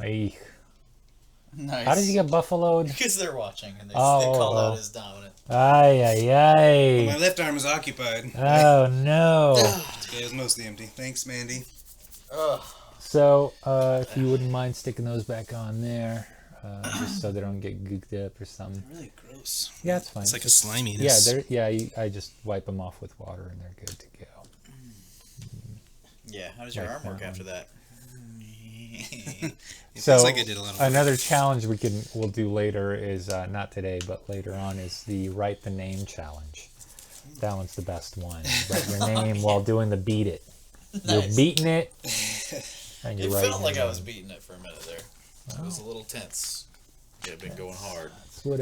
Eek. Nice. How did you get buffaloed? Because they're watching and they Oh, call oh. out as dominant. Ay, ay, My ay. left arm is occupied. Oh, no. It was mostly empty. Thanks, Mandy. Ugh. So, if you wouldn't mind sticking those back on there, just so they don't get gooked up or something. They're really gross. Yeah, it's fine. It's like a sliminess. I just wipe them off with water and they're good to go. Yeah, how does your Like arm work that after that? It So feels like I did a lot of another challenge we'll do later is not today, but later on is the write the name challenge. That one's the best one. Write your name while doing the beat it. You're Nice. beating it, and It you're writing felt like your I was name. beating it for a minute there. It was a little tense. Yeah, I've been going hard. That's what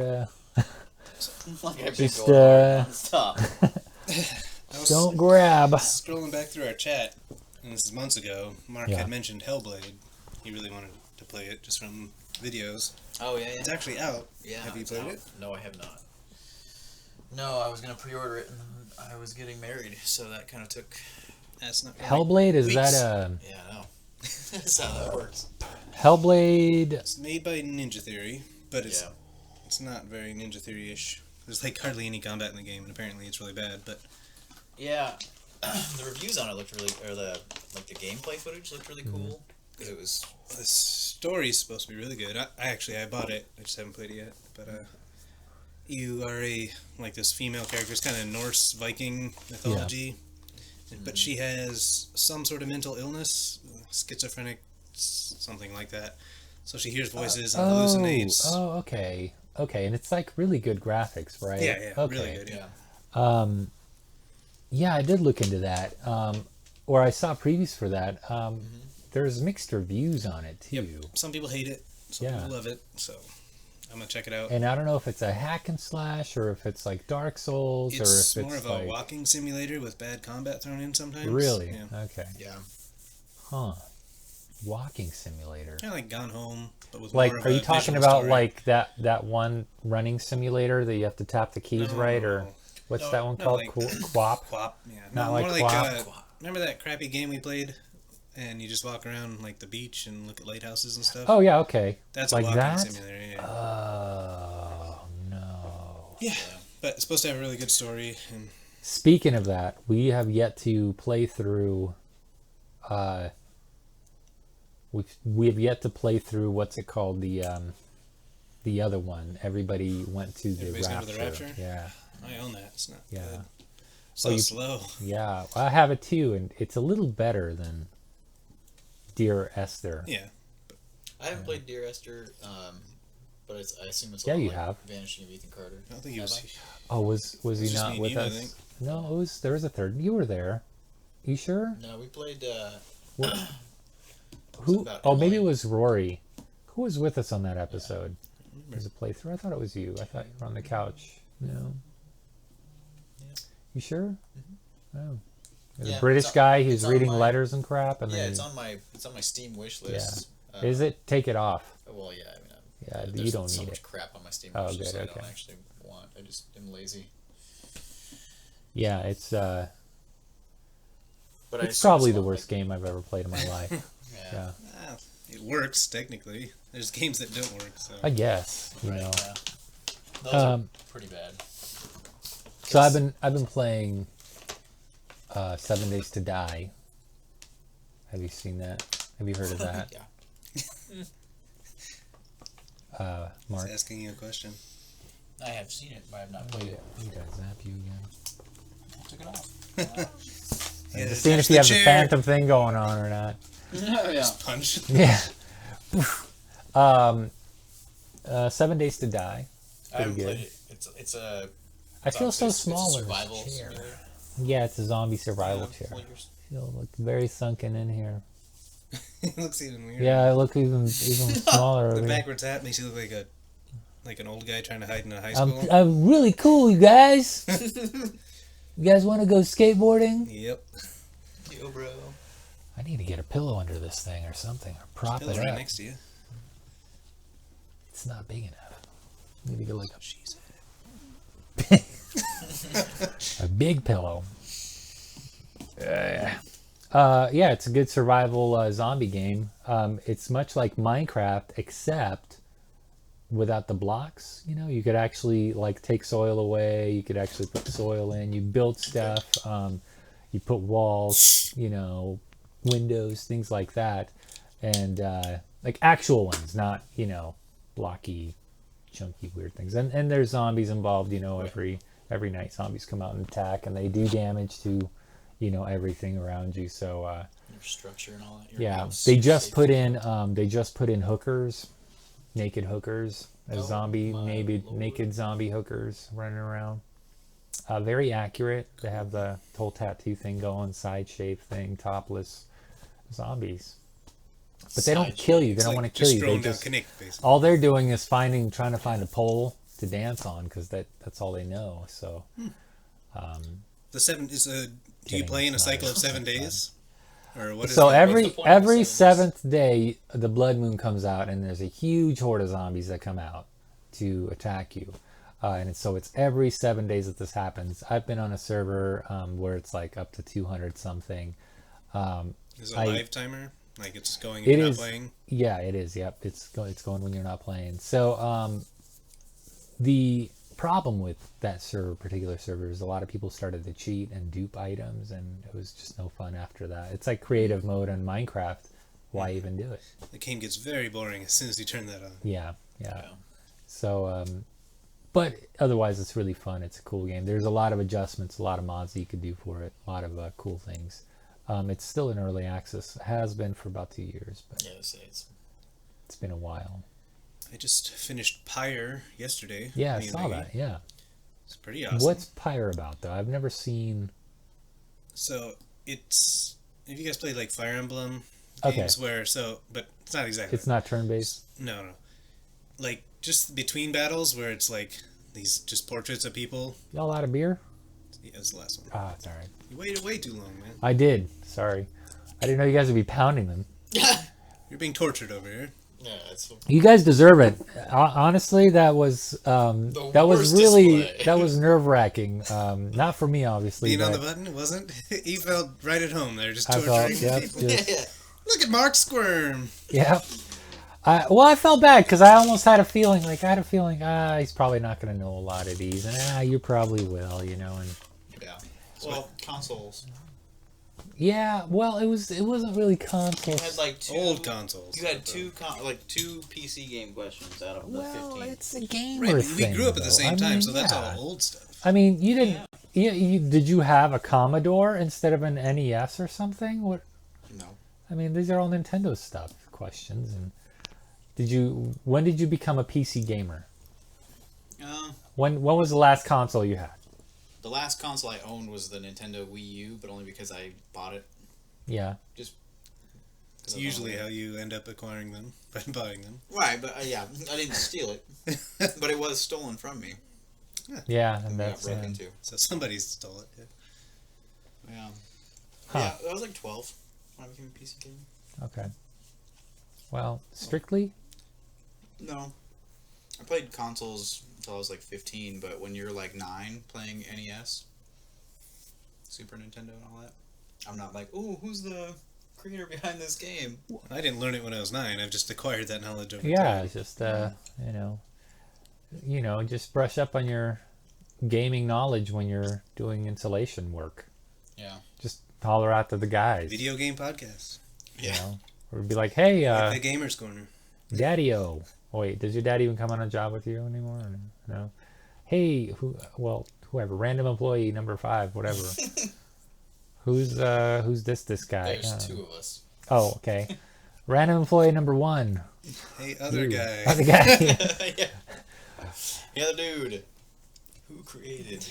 Like I've been Just, going hard non-stop. I was don't grab. scrolling back through our chat, and this is months ago. Mark Yeah. had mentioned Hellblade. He really wanted to play it just from videos. Oh, yeah, It's yeah. actually out. Yeah, Have you it's played out. it? No, I have not. No, I was going to pre-order it and I was getting married, so that kind of took... That's not Hellblade, is Weeks. that a Yeah, I know. That's how that works. Hellblade? It's made by Ninja Theory, but Yeah. it's not very Ninja Theory-ish. There's like hardly any combat in the game, and apparently it's really bad. But Yeah, the reviews on it looked really... Or the gameplay footage looked really cool. Because it was... the story's supposed to be really good. I bought it. I just haven't played it yet. But you are this female character. It's kind of Norse Viking mythology. But she has some sort of mental illness, schizophrenic, something like that. So she hears voices and hallucinates. Oh, okay. Okay, and it's like really good graphics, right? Yeah, okay. really good. Yeah. Yeah, I did look into that. Or I saw previews for that. There's mixed reviews on it too. Yep. Some people hate it, some Yeah. people love it. So I'm gonna check it out. And I don't know if it's a hack and slash or if it's like Dark Souls or It's if more it's of a like walking simulator with bad combat thrown in sometimes. really Yeah. okay. Yeah. Huh. Walking simulator. Kind of like Gone Home, but with Like, more of are you a talking visual about story. like that one running simulator that you have to tap the keys right, or what's No, that one no, called? like- Quap. Quap? Yeah. Not No, like more Quap? remember that crappy game we played, and you just walk around like the beach and look at lighthouses and stuff. Oh yeah, okay. That's like a walking that? simulator. Yeah. Oh no. Yeah, but it's supposed to have a really good story. And Speaking of that, we have yet to play through. We have yet to play through what's it called, the other one. Everybody went to the Everybody's gone to rapture. the Rapture? Yeah, I own that. It's not yeah, good. So you- slow. yeah. I have it too, and it's a little better than Dear Esther. Yeah. I haven't played Dear Esther, but I assume it's a Yeah, lot you like have. Vanishing of Ethan Carter. I don't think he Have was. Oh, was he just not me and with you, I us? think. No, there was a third. You were there. You sure? No, we played. Who? about Oh, maybe it Emily? was Rory. Who was with us on that episode? Was it playthrough? I thought it was you. I thought you were on the couch. No. Yeah. You sure? Oh. There's Yeah, a British it's on- guy who's it's on reading my- letters and crap, and Yeah, then it's on my Steam wish list. is it? Take it off. Well, yeah. I mean, Yeah, you there's don't so need much it. crap on my Steam Oh, wish list. good, I okay. don't actually want. I just am lazy. Yeah, it's But I it's assume probably a the lot worst game I've ever played in my life. Like, Yeah, Ah, it works technically. There's games that don't work. So I guess you Right, know. yeah. Those Um, are pretty bad. So I've been playing 7 Days to Die. Have you seen that? Have you heard of that? Yeah. Mark? it's asking you a question. I have seen it, but I have not played it. He does zap you again. I took it off. Yeah, Just seeing if you have the phantom thing going on or not. yeah. punch. Yeah. 7 Days to Die. I haven't good. played it. It's a. I feel so it's a small in survival this chair. simulator. Yeah, it's a zombie survival Yeah, chair. figures. Feel like very sunken in here. It looks even weird. Yeah, I look even smaller. The over here. backwards hat makes you look like an old guy trying to hide in a high I'm school. I'm really cool, you guys. You guys want to go skateboarding? Yep. Yo, bro. I need to get a pillow under this thing or something, or prop Pillow's it right up. next to you. It's not big enough. I need to get like She's a big pillow. Yeah, it's a good survival zombie game. It's much like Minecraft, except without the blocks. You know, you could actually like take soil away. You could actually put soil in. You build stuff. You put walls. You know, windows, things like that, and like actual ones, not blocky, chunky, weird things. And there's zombies involved. You know, every night zombies come out and attack, and they do damage to everything around you. So Your structure and all that. Your yeah, house, they your just safety. put in hookers, naked hookers, as Oh, zombie my maybe Lord. naked zombie hookers running around. Very accurate. They have the whole tattoo thing going, side shave thing, topless zombies. But they don't Side kill you. They It's don't like want to kill just you. They throwing down just Connect, basically. all they're doing is trying to find a pole to dance on because that's all they know. So The seven is a. Do you Kidding, play in a it's not cycle of as 7 fun. days, or what is so it? every What's the point of every the seventh day, the blood moon comes out, and there's a huge horde of zombies that come out to attack you. So it's every 7 days that this happens. I've been on a server where it's like up to 200 something. Is it a I- live timer? Like it's going if It you're is. not playing? Yeah, it is. Yep, it's going when you're not playing. So the problem with that particular server is a lot of people started to cheat and dupe items, and it was just no fun after that. It's like creative mode on Minecraft. Why even do it? The game gets very boring as soon as you turn that on. Yeah. Yeah. So, but otherwise, it's really fun. It's a cool game. There's a lot of adjustments, a lot of mods that you could do for it, a lot of cool things. It's still in early access. It has been for about 2 years, but Yeah, it's it's been a while. I just finished Pyre yesterday. Yeah, I Me and saw Maggie. that. Yeah. It's pretty awesome. What's Pyre about, though? I've never seen. So it's have you guys played like Fire Emblem Okay. games but it's not exactly. It's not turn-based. No. Like just between battles where it's like these just portraits of people. Y'all out of beer? Yeah, that's the last one. Ah, it's all right. You waited way too long, man. I did. Sorry. I didn't know you guys would be pounding them. You're being tortured over here. yeah, it's You guys deserve it. Honestly, that was worst really display. that was nerve-wracking. Not for me, obviously. Being on but the button, it wasn't. He felt right at home there, just I torturing felt, yep, people. just, Look at Mark squirm. yep. I felt bad because I almost had a feeling, he's probably not going to know a lot of these, and you probably will, and yeah. Well, consoles. yeah. Well, it wasn't really You consoles. had like two Old consoles. You had two PC game questions out of the Well, 15. it's a gamer Right, we thing. grew up at the though. same I time, mean, so that's yeah. all old stuff. I mean, you didn't. Did you have a Commodore instead of an NES or something? What? No. I mean, these are all Nintendo stuff questions. And when did you become a PC gamer? When was the last console you had? The last console I owned was the Nintendo Wii U, but only because I bought it. Yeah. Just. It's usually how you end up acquiring them, by buying them. Right, but yeah, I didn't steal it, but it was stolen from me. Yeah, and I got that's broke into. So somebody stole it. Yeah. Yeah. Huh. Yeah, I was like 12 when I became a PC gamer. okay. Well, strictly. No. I played consoles until I was like 15, but when you're like 9 playing NES, Super Nintendo and all that, I'm not like, ooh, who's the creator behind this game? I didn't learn it when I was 9. I've just acquired that knowledge over Yeah, time. it's just just brush up on your gaming knowledge when you're doing installation work. Yeah. Just holler out to the guys. Video game podcast. Yeah. Or be like, hey, Like the Gamers Corner. Daddy-o. Oh, wait, does your dad even come on a job with you anymore? Or no. Hey, whoever, random employee number 5, whatever. Who's this guy? There's 2 of us. Oh, okay. Random employee number 1. Hey, other You. guy. Other guy. Yeah. The other dude who created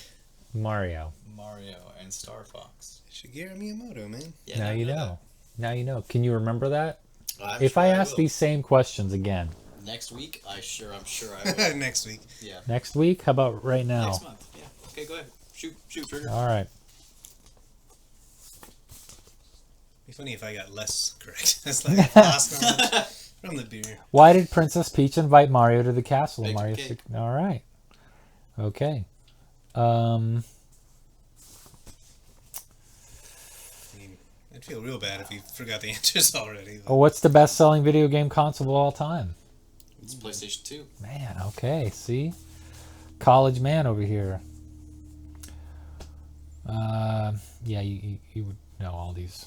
Mario. Mario and Star Fox. Shigeru Miyamoto, man. Yeah, Now I you know. Now you know. Can you remember that? I'm If sure I ask will. these same questions again next week, I'm sure I will. Next week. Yeah. next week, how about right now? Next month. Yeah. Okay, go ahead. Shoot, trigger. All right. Be funny if I got less correct. That's like lost knowledge from the beer. Why did Princess Peach invite Mario to the castle? Bake some Mario. cake. All right. Okay. I mean, I'd feel real bad if you forgot the answers already. Oh, what's the best-selling video game console of all time? It's PlayStation 2. Man, okay, see? College man over here. Yeah, you would know all these.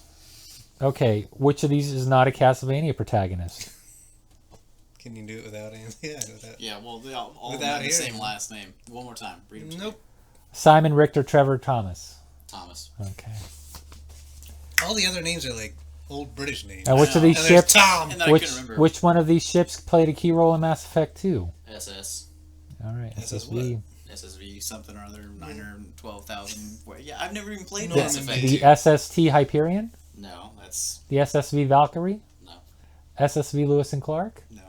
Okay, which of these is not a Castlevania protagonist? Can you do it without anything? Yeah, without. Yeah, well, they all Without have the same hearing. last name. One more time. Read them to me. Nope. Simon, Richter, Trevor, Thomas. Thomas. Okay. All the other names are like old British names. And which of know. these And there's ships? Tom. And then I Which couldn't remember. which one of these ships played a key role in Mass Effect 2? SS. All right, SS SSV. SSV something or other, 912,000. Yeah, I've never even played No, Mass I mean, Effect. The SST Hyperion, No, that's the SSV Valkyrie, no, SSV Lewis and Clark, no.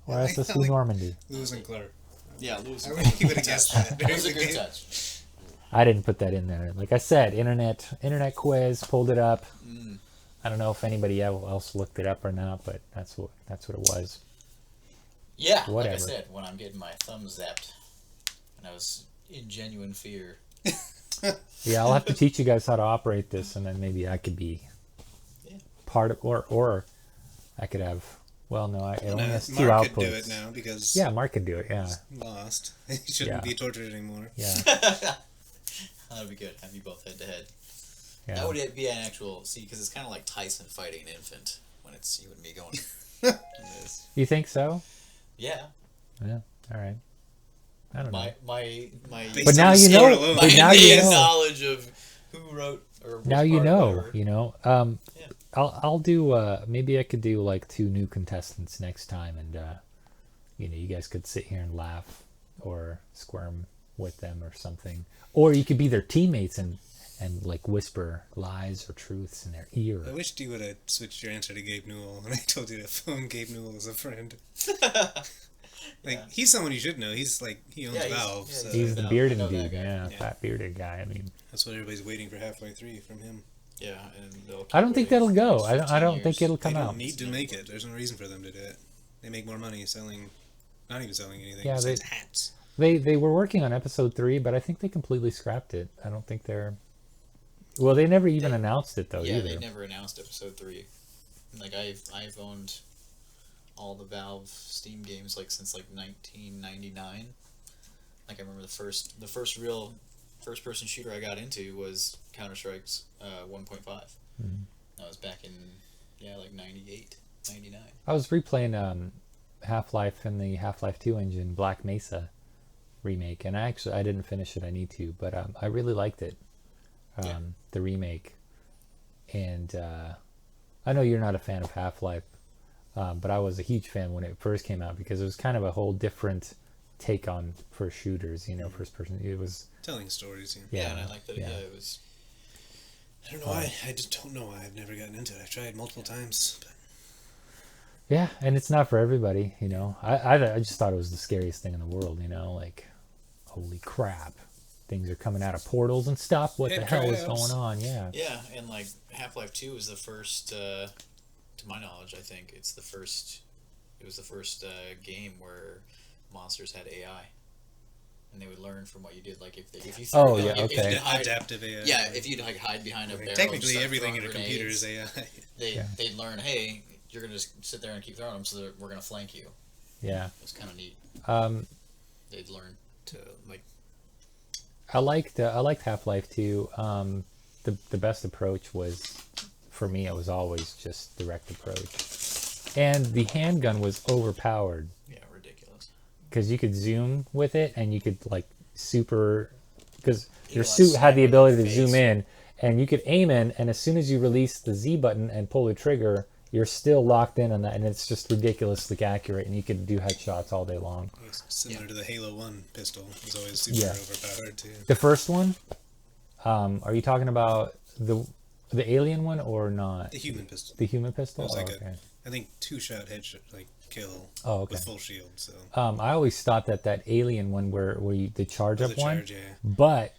or I SSV like- Normandy. Lewis and Clark. Yeah, Lewis. I really would have guessed that. That was a good touch. I didn't put that in there. Like I said, internet quiz, pulled it up. Mm. I don't know if anybody else looked it up or not, but that's what it was. Yeah, Whatever. like I said, when I'm getting my thumb zapped, and I was in genuine fear. Yeah, I'll have to teach you guys how to operate this, and then maybe I could be Yeah. part of, or I could have. Well, no, it only has two Mark outputs. could do it now because Yeah, Mark could do it. Yeah, lost. He shouldn't Yeah. be tortured anymore. yeah, That'd be good. Have you both head to head. yeah. That would be an actual because it's kind of like Tyson fighting an infant when it's you and me going. in this. You think so? Yeah, Yeah. All right. I don't know. my Based But on now the you score know- alone. but my now you innate know. knowledge of who wrote or was Now you part of know. whatever. You know. Yeah. I'll do. Maybe I could do like 2 new contestants next time, and you guys could sit here and laugh or squirm with them or something, or you could be their teammates and like whisper lies or truths in their ear. I wished you would have switched your answer to Gabe Newell when I told you to phone Gabe Newell as a friend. Like, Yeah. he's someone you should know. He's like, he owns Yeah, he's- Valve, yeah, so He's the I bearded know that dude, guy. yeah, Yeah. fat bearded guy. I mean, that's what everybody's waiting for Half-Life 3 from him. Yeah, and they'll keep I don't think waiting that'll for the go. next I don't 15 think years. it'll come They don't out. need to make it. There's no reason for them to do it. They make more money selling, not even selling anything, Yeah, besides hats. They were working on episode 3, but I think they completely scrapped it. I don't think they're. Well, they never even announced it though Yeah, either. they never announced episode 3. Like I've owned all the Valve Steam games like since like 1999. Like I remember the first real first person shooter I got into was Counter-Strike's 1.5. Mhm. That was back in like 98, 99. I was replaying Half-Life in the Half-Life 2 engine, Black Mesa remake, and I didn't finish it. I need to, but I really liked it, Yeah. the remake. And I know you're not a fan of Half-Life, but I was a huge fan when it first came out because it was kind of a whole different take on first shooters. First person. It was Telling stories. Yeah, and I like that. yeah. Yeah, it was. I don't know why. I just don't know why I've never gotten into it. I've tried multiple times. But Yeah, and it's not for everybody, I just thought it was the scariest thing in the world, like, holy crap, things are coming out of portals and stuff. What the Head hell is crabs. going on? Yeah. Yeah, and like Half-Life 2 was the first, to my knowledge, I think it's the first. It was the first game where monsters had AI, and they would learn from what you did. Like if you Oh, if- yeah, if okay. you'd hide- Adaptive AI. yeah, if you'd like hide behind a I mean, barrel, technically, start everything in throwing a computer grenades, is AI. Yeah. They'd learn. Hey, you're gonna just sit there and keep throwing them, so that we're gonna flank you. Yeah. It's kind of neat. They'd learn to like. I liked Half-Life 2. The best approach was, for me, it was always just direct approach. And the handgun was overpowered Yeah, ridiculous. because you could zoom with it and you could like because You your know, suit had the sniper ability to face. zoom in and you could aim in, and as soon as you release the Z button and pull the trigger, you're still locked in on that, and it's just ridiculously accurate, and you could do headshots all day long. It's similar to the Halo 1 pistol. It was always super Yeah. overpowered, too. The first one, are you talking about the alien one or not? The human pistol. The human pistol? It was like Oh, okay. I think 2-shot headshot, like, kill Oh, okay. with full shield, so. I always thought that alien one where the charge The up one, charge, yeah. but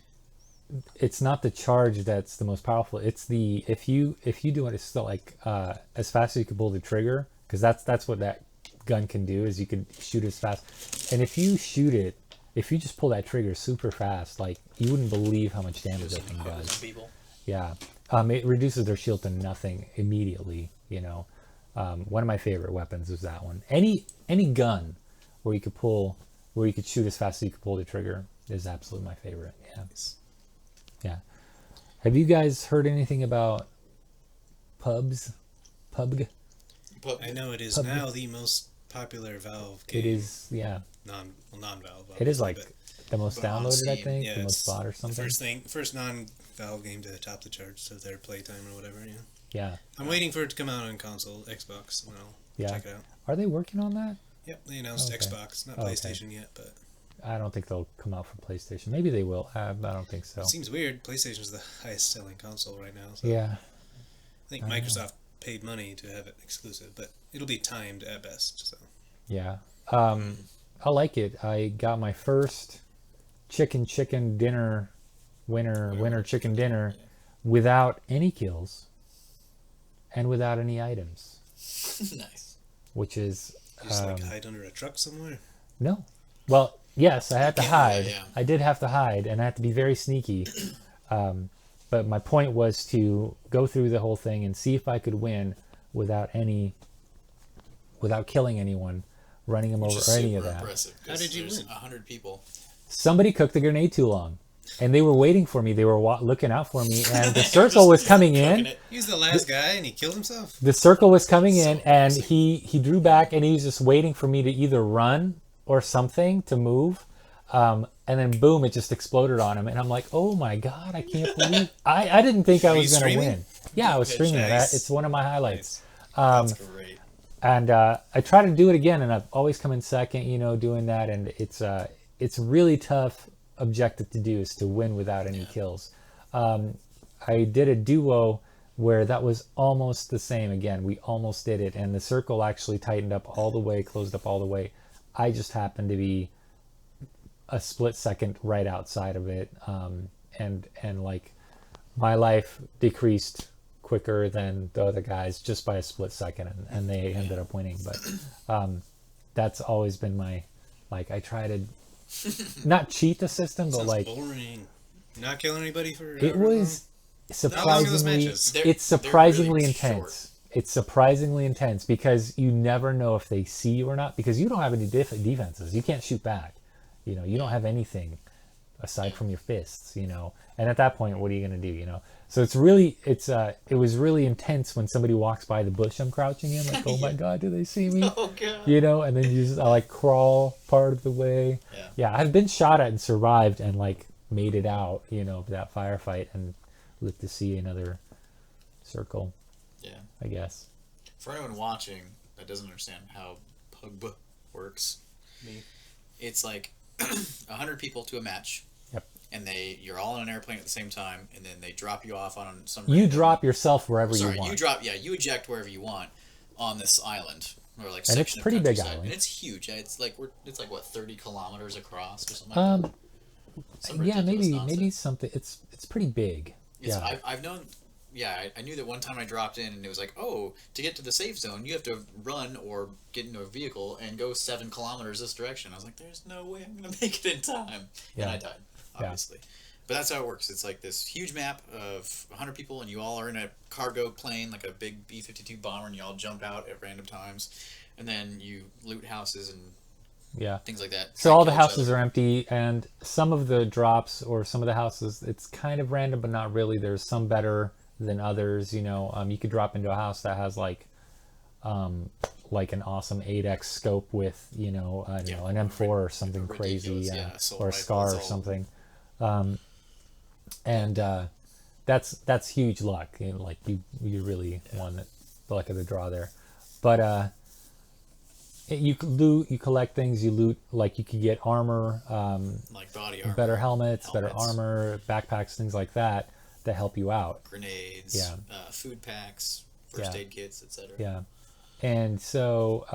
it's not the charge that's the most powerful. It's the if you do it, it's still like as fast as you can pull the trigger, because that's what that gun can do, is you can shoot as fast. And if you shoot it, if you just pull that trigger super fast, like you wouldn't believe how much damage that thing does. Some people. Yeah, It reduces their shield to nothing immediately. You know, one of my favorite weapons is that one. Any gun where you could shoot as fast as you could pull the trigger is absolutely my favorite. Yeah, yeah. Have you guys heard anything about PUBG? But I know it is PUBG. now the most popular Valve game. It is, yeah. Non-Valve. It is obviously, like but the most but on downloaded, I Steam, think, yeah, the most it's bought or the something. first non-Valve game to top the charts of their playtime or whatever. Yeah. Yeah, I'm waiting for it to come out on console, Xbox, and I'll yeah. check it out. Are they working on that? Yep, they announced Okay. Xbox, not Okay. PlayStation yet, but I don't think they'll come out for PlayStation. Maybe they will. I don't think so. it seems weird. PlayStation's the highest-selling console right now, so Yeah, I think I know. Microsoft paid money to have it exclusive, but it'll be timed at best. So yeah. I like it. I got my first chicken dinner winner chicken dinner without any kills and without any items, nice. which is you just like hide under a truck somewhere. no. Well, yes, I had to You can do hide. that, yeah. I did have to hide, and I had to be very sneaky. But my point was to go through the whole thing and see if I could win without killing anyone, running them over, Which is or any super of that. impressive. How did you there's win? 100 people. Somebody cooked the grenade too long, and they were waiting for me. They were looking out for me, and the circle was coming in. Cooking it. He's the last guy, and he killed himself. The circle was coming in, So and amazing. he drew back, and he was just waiting for me to either run or something to move. And then boom, it just exploded on him, and I'm like, oh my god, I can't believe I didn't think I Were was you going to streaming? win. Yeah, I was streaming it. Nice. It's one of my highlights. That's great. And I try to do it again, and I've always come in second, you know, doing that, and it's really tough objective to do is to win without any kills. I did a duo where that was almost the same. Again, we almost did it, and the circle actually tightened up all the way, closed up all the way. I just happened to be a split second right outside of it, and like my life decreased quicker than the other guys just by a split second, and they ended up winning. But that's always been my, like, I try to not cheat the system, but Sounds like boring. Not killing anybody for. it was How long are those surprisingly matches? it's They're surprisingly really intense. It's surprisingly intense because you never know if they see you or not, because you don't have any defenses. You can't shoot back. You know, you don't have anything aside from your fists, you know. And at that point, what are you going to do, you know? So it was really intense when somebody walks by the bush I'm crouching in, like, oh my god, do they see me? Oh god. You know, and then I like crawl part of the way. Yeah. I've been shot at and survived and like made it out, you know, of that firefight, and lived to see another circle, Yeah. I guess. For anyone watching that doesn't understand how PUBG works, Me. it's like 100 people to a match. Yep. And you're all on an airplane at the same time, and then they drop you off on some. You random- drop yourself wherever Sorry, you want. you eject wherever you want on this island or like. And it's section of pretty big countryside. island. And it's huge. It's like what 30 kilometers across or something. Like that. Some Yeah, ridiculous maybe nonsense. something. It's pretty big. It's, Yeah. I've known. Yeah, I knew that one time I dropped in and it was like, oh, to get to the safe zone, you have to run or get into a vehicle and go 7 kilometers this direction. I was like, there's no way I'm going to make it in time. Yeah. And I died, obviously. But that's how it works. It's like this huge map of 100 people, and you all are in a cargo plane, like a big B-52 bomber, and you all jump out at random times. And then you loot houses and Yeah. things like that. So all the houses are empty, and some of the drops or some of the houses, it's kind of random, but not really. There's some better than others. You know, you could drop into a house that has like an awesome 8x scope with, you know, I don't know, an M4 or something crazy, ridiculous, yeah, assault or a rifle, SCAR it's or all- something. And that's huge luck. You know, like you really won the luck of the draw there. But you loot, you collect things, you loot, like you could get armor, like body armor, better helmets, better helmets. armor, backpacks, things like that help you out. grenades, Yeah. Food packs, first Yeah. aid kits, etc. Yeah. And so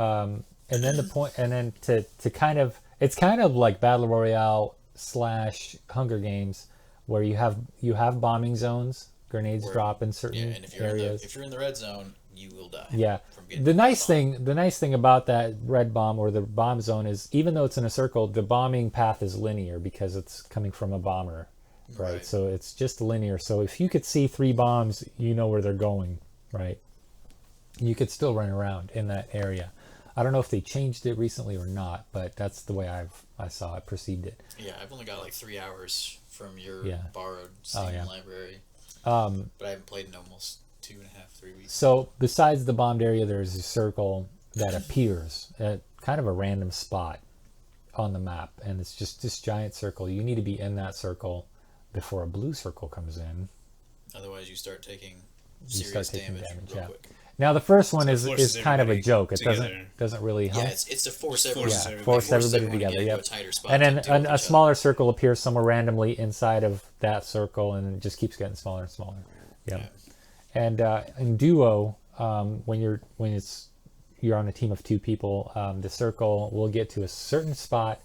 and then and then to kind of, it's kind of like Battle Royale / Hunger Games, where you have bombing zones, grenades Where- drop in Yeah, certain and if you're areas. if you're in the red zone, you will die. Yeah. From getting The nice bombed. thing about that red bomb or the bomb zone is, even though it's in a circle, the bombing path is linear because it's coming from a bomber. right? Right. So it's just linear. So if you could see 3 bombs, you know where they're going, right? You could still run around in that area. I don't know if they changed it recently or not, but that's the way I saw it, perceived it. Yeah, I've only got like 3 hours from your Yeah. borrowed Steam yeah. library, Um, but I haven't played in almost 2.5, 3 weeks. so besides the bombed area, there's a circle that appears at kind of a random spot on the map, and it's just this giant circle. You need to be in that circle before a blue circle comes in. Otherwise, you start taking You serious start taking damage, damage, real yeah. quick. Now the first one So it is forces kind of a everybody joke. It together. doesn't really help. Yeah, it's to force Just everyone. forces Yeah, everybody. force everybody everyone to together. get into Yep. a tighter spot And to then deal with a each smaller circle appears somewhere randomly inside of that circle, and it just keeps getting smaller and smaller. Yeah. And in duo, when you're on a team of 2 people, the circle will get to a certain spot,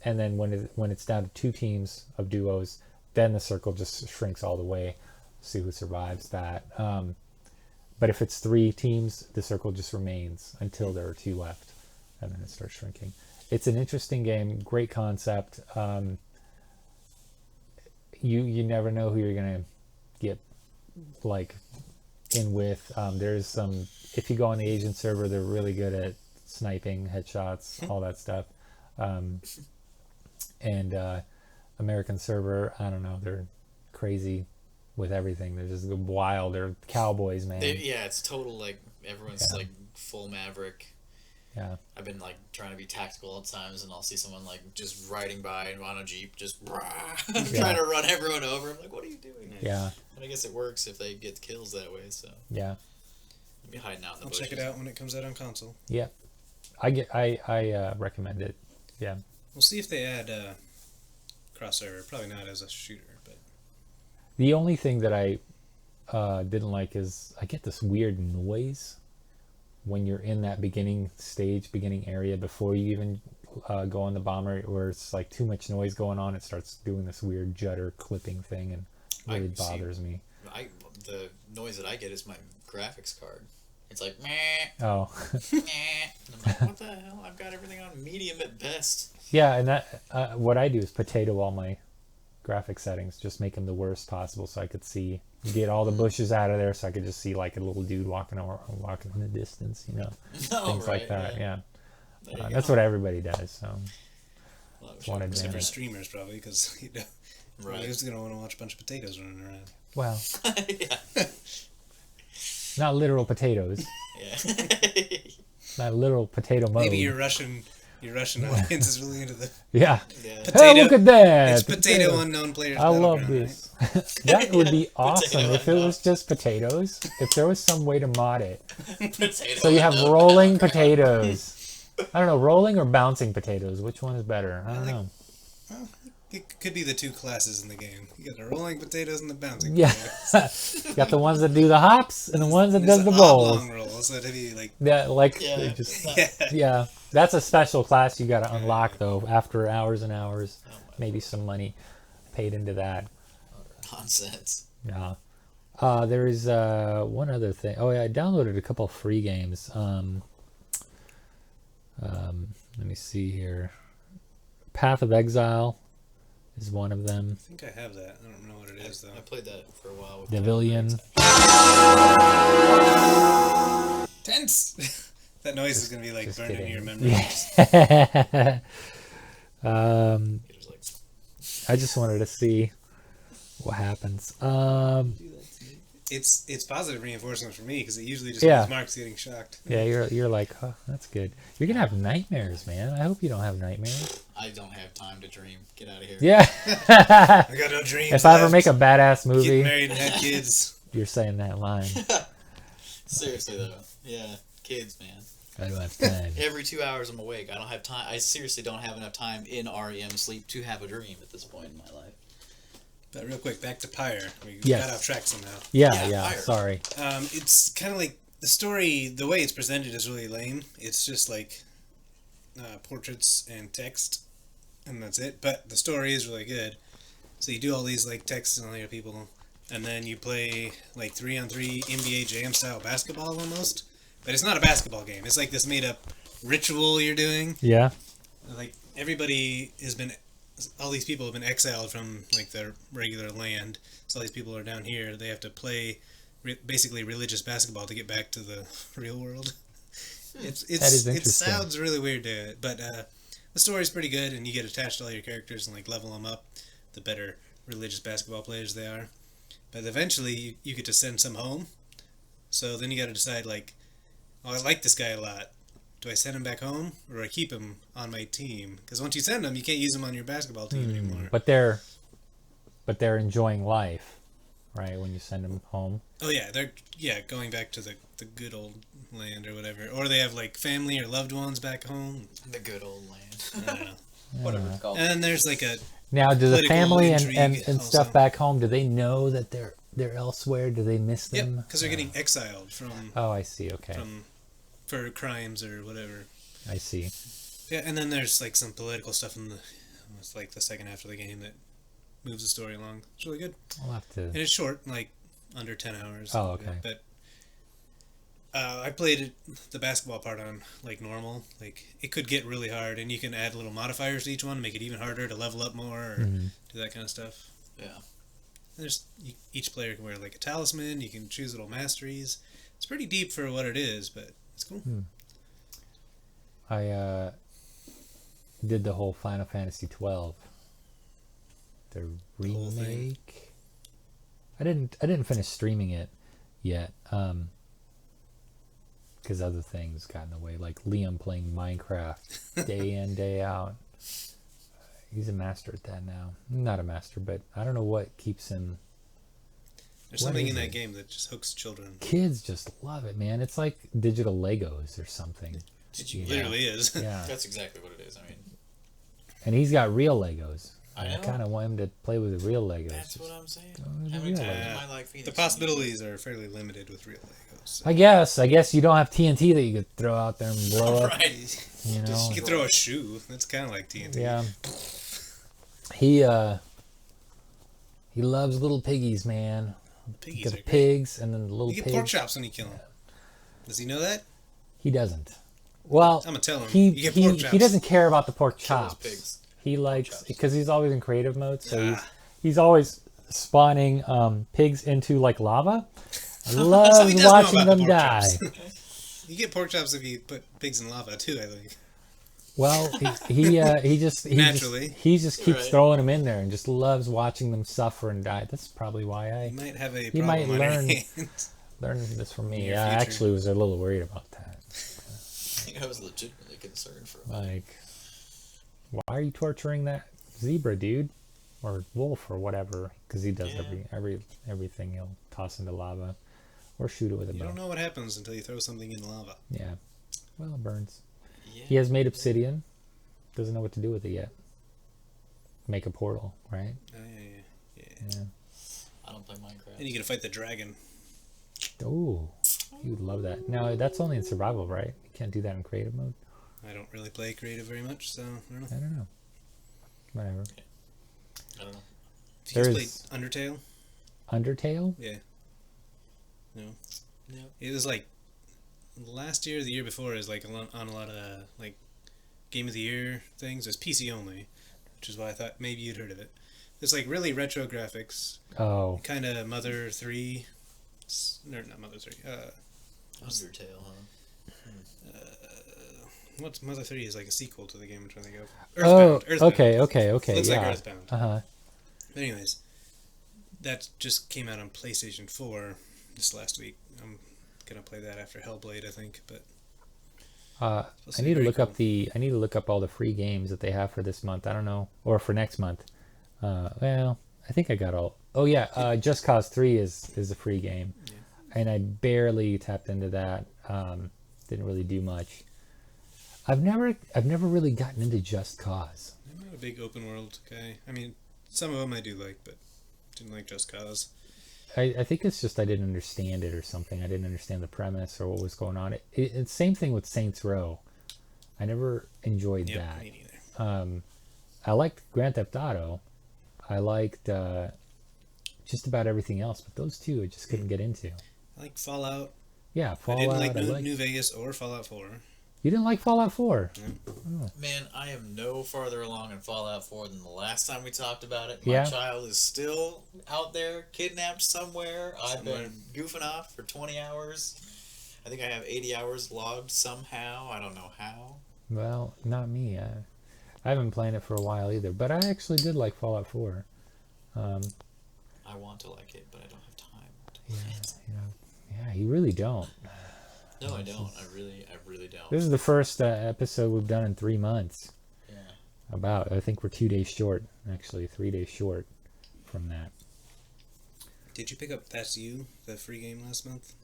and then when it's down to 2 teams of duos, then the circle just shrinks all the way. See who survives that. But if it's 3 teams, the circle just remains until there are 2 left, and then it starts shrinking. It's an interesting game, great concept. You never know who you're gonna get like in with. There's some, if you go on the Asian server, they're really good at sniping, headshots, all that stuff. And American server, I don't know, they're crazy with everything. They're just wild. They're cowboys, man. Yeah, it's total like everyone's Yeah. like full maverick. Yeah. I've been like trying to be tactical at times, and I'll see someone like just riding by on a jeep, just trying to run everyone over. I'm like, what are you doing? Yeah. And I guess it works if they get kills that way. So Yeah. I'll be hiding out in the I'll bushes. check it out when it comes out on console. Yeah. I recommend it. Yeah. We'll see if they add crossover. Probably not as a shooter, but The only thing that I didn't like is I get this weird noise when you're in that beginning area before you even go on the bomber, where it's like too much noise going on. It starts doing this weird judder clipping thing, and really I see. bothers me. The noise that I get is my graphics card. It's like meh, Oh. meh. And I'm like, what the hell? I've got everything on medium at best. Yeah, and that what I do is potato all my graphic settings, just make them the worst possible, so I could get all the bushes out of there, so I could just see like a little dude walking in the distance, No, things like that. Yeah, There you that's go. what everybody does. So Well, it's one sure. except for advantage. streamers probably, because Right. who's gonna want to watch a bunch of potatoes running around? Well, yeah. not literal potatoes, Yeah. not literal potato mode. Maybe your Russian audience is really into the Yeah. Yeah. potato. Hey, look at that! It's potato unknown players. I love Battleground, this. That would be awesome Potato if it was just potatoes. If there was some way to mod it, Potato so you have unknown rolling battleground. potatoes. I don't know, rolling or bouncing potatoes. Which one is better? I don't know. Right? It could be the 2 classes in the game. You got the rolling potatoes and the bouncing Yeah, potatoes. you got the ones that do the hops and the ones that There's does the an rolls. oblong roll, so it'd be like Yeah, like Yeah. they just yeah. yeah. That's a special class you got to unlock though after hours and hours. Oh my Maybe some money paid into that. Nonsense. Yeah. There is one other thing. Oh yeah, I downloaded a couple free games. Let me see here. Path of Exile is one of them. I think I have that. I don't know what it is though. I played that for a while. With Devilian. Tense. That noise is gonna be like Just burned into kidding. your memory. Yeah. It was like, I just wanted to see what happens. It's positive reinforcement for me because it usually just Yeah. means Mark's getting shocked. Yeah, you're like, oh, that's good. You're gonna have nightmares, man. I hope you don't have nightmares. I don't have time to dream. Get out of here. Yeah. I got no dreams. If I ever left. make a badass Get movie, married and have kids. you're saying that line. Seriously though. Yeah. Kids, man. I don't have time. Every 2 hours I'm awake. I don't have time. I seriously don't have enough time in REM sleep to have a dream at this point in my life. But real quick, back to Pyre. We Yes. got off track somehow. Yeah, Yeah, fire. sorry. It's kind of like the story. The way it's presented is really lame. It's just like portraits and text, and that's it. But the story is really good. So you do all these like texts and other people, and then you play like 3-on-3 NBA Jam style basketball almost. But it's not a basketball game. It's like this made up ritual you're doing. Yeah. Like everybody has been all these people have been exiled from like their regular land. So all these people are down here. They have to play basically religious basketball to get back to the real world. It's That is it interesting. sounds really weird to it, but the story's pretty good, and you get attached to all your characters and like level them up. The better religious basketball players they are, but eventually you get to send some home. So then you got to decide like, oh, I like this guy a lot. Do I send him back home or do I keep him on my team? Because once you send him, you can't use him on your basketball team anymore. But they're enjoying life, right? When you send them home. Oh yeah, they're going back to the good old land or whatever, or they have like family or loved ones back home. The good old land. I don't know. Whatever it's called. And then there's like a Now, do the Political family and intrigue stuff also. back home? Do they know that they're elsewhere? Do they miss them? because they're getting exiled from Oh, I see. Okay, for crimes or whatever. I see. Yeah, and then there's like some political stuff in it's like the second half of the game that moves the story along. It's really good, I'll have to. and it's short, like under 10 hours. Oh, okay. But I played the basketball part on like normal. Like it could get really hard, and you can add little modifiers to each one to make it even harder to level up more or do that kind of stuff. Yeah. There's each player can wear like a talisman. You can choose little masteries. It's pretty deep for what it is, but it's cool. I did the whole Final Fantasy 12. The whole thing? remake. I didn't finish streaming it yet. Because other things got in the way, like Liam playing Minecraft day in, day out. He's a master at that now. Not a master, but I don't know what keeps him. There's What something is in it? that game that just hooks children. Kids just love it, man. It's like digital Legos or something. Did you? It literally is. Yeah. That's exactly what it is. I mean, And he's got real Legos. I And know. kind of want him to play with the real Legos. that's what I'm saying. Oh, How many yeah. times am I like Phoenix? The possibilities are fairly limited with real Legos. So. I guess you don't have TNT that you could throw out there and blow up. Right. You know. Just, you can throw a shoe. That's kind of like TNT. Yeah. He loves little piggies, man. Piggies Got are the great. pigs and then the little You get pork pigs. chops when you kill them. Does he know that? He doesn't. Well, I'm gonna tell him. he You get pork he chops. doesn't care about the pork Kill those chops. pigs. He likes chops. because he's always in creative mode, so Ah. he's always spawning pigs into like lava. I So love he does know watching about the them pork die. chops. You get pork chops if you put pigs in lava too, I think. Well, he just Naturally. he just keeps Right. throwing them in there and just loves watching them suffer and die. That's probably why You I might have a You problem might on your learn- hands. learned this from me. your Yeah, I future. actually was a little worried about that. I think I was legitimately concerned for a minute. Like, why are you torturing that zebra, dude, or wolf, or whatever? Because he does Yeah. everything. He'll toss into lava, or shoot it with a You bow. don't know what happens until you throw something in lava. Yeah, well, it burns. Yeah. He has made obsidian. Doesn't know what to do with it yet. Make a portal, right? Oh, yeah. Yeah. I don't play Minecraft. And you gotta fight the dragon. Oh, you'd love that. Now that's only in survival, right? You can't do that in creative mode. I don't really play creative very much, so I don't know. I don't know. Whatever. I don't know. If you There guys is- played Undertale, Undertale. yeah. No. No. It was like last year, or the year before, is like on a lot of like Game of the Year things. It was PC only, which is why I thought maybe you'd heard of it. It's like really retro graphics, Oh, kind of Mother 3. No, not Mother 3. Undertale, huh? What's Mother 3 is like a sequel to the game I'm trying to think of. oh, Earthbound. okay. Looks like Yeah. Earthbound. Uh-huh. But anyways, that just came out on PlayStation 4 this last week. I'm gonna play that after Hellblade, I think. But supposed I be need to very look cool. up I need to look up all the free games that they have for this month. I don't know, or for next month. Well, I think I got all. Oh yeah, Just Cause 3 is a free game, and I barely tapped into that. Didn't really do much. I've never really gotten into Just Cause. I'm not a big open world guy. I mean, some of them I do like, but didn't like Just Cause. I think it's just I didn't understand it or something. I didn't understand the premise or what was going on. It's same thing with Saints Row. I never enjoyed Yep, that. me neither. I liked Grand Theft Auto. I liked just about everything else, but those two I just couldn't get into. I like Fallout. Yeah, I Fallout. didn't like I New, liked- New Vegas or Fallout 4. You didn't like Fallout 4? Man, I am no farther along in Fallout 4 than the last time we talked about it. My Yeah. child is still out there, kidnapped somewhere. I've been goofing off for 20 hours. I think I have 80 hours logged somehow. I don't know how. Well, not me. I haven't been playing it for a while either, but I actually did like Fallout 4. I want to like it, but I don't have time to play it. Yeah, you really don't. No, I don't. I really don't. This is the first episode we've done in 3 months. Yeah. I think we're 2 days short, actually 3 days short from that. Did you pick up That's You, the free game last month?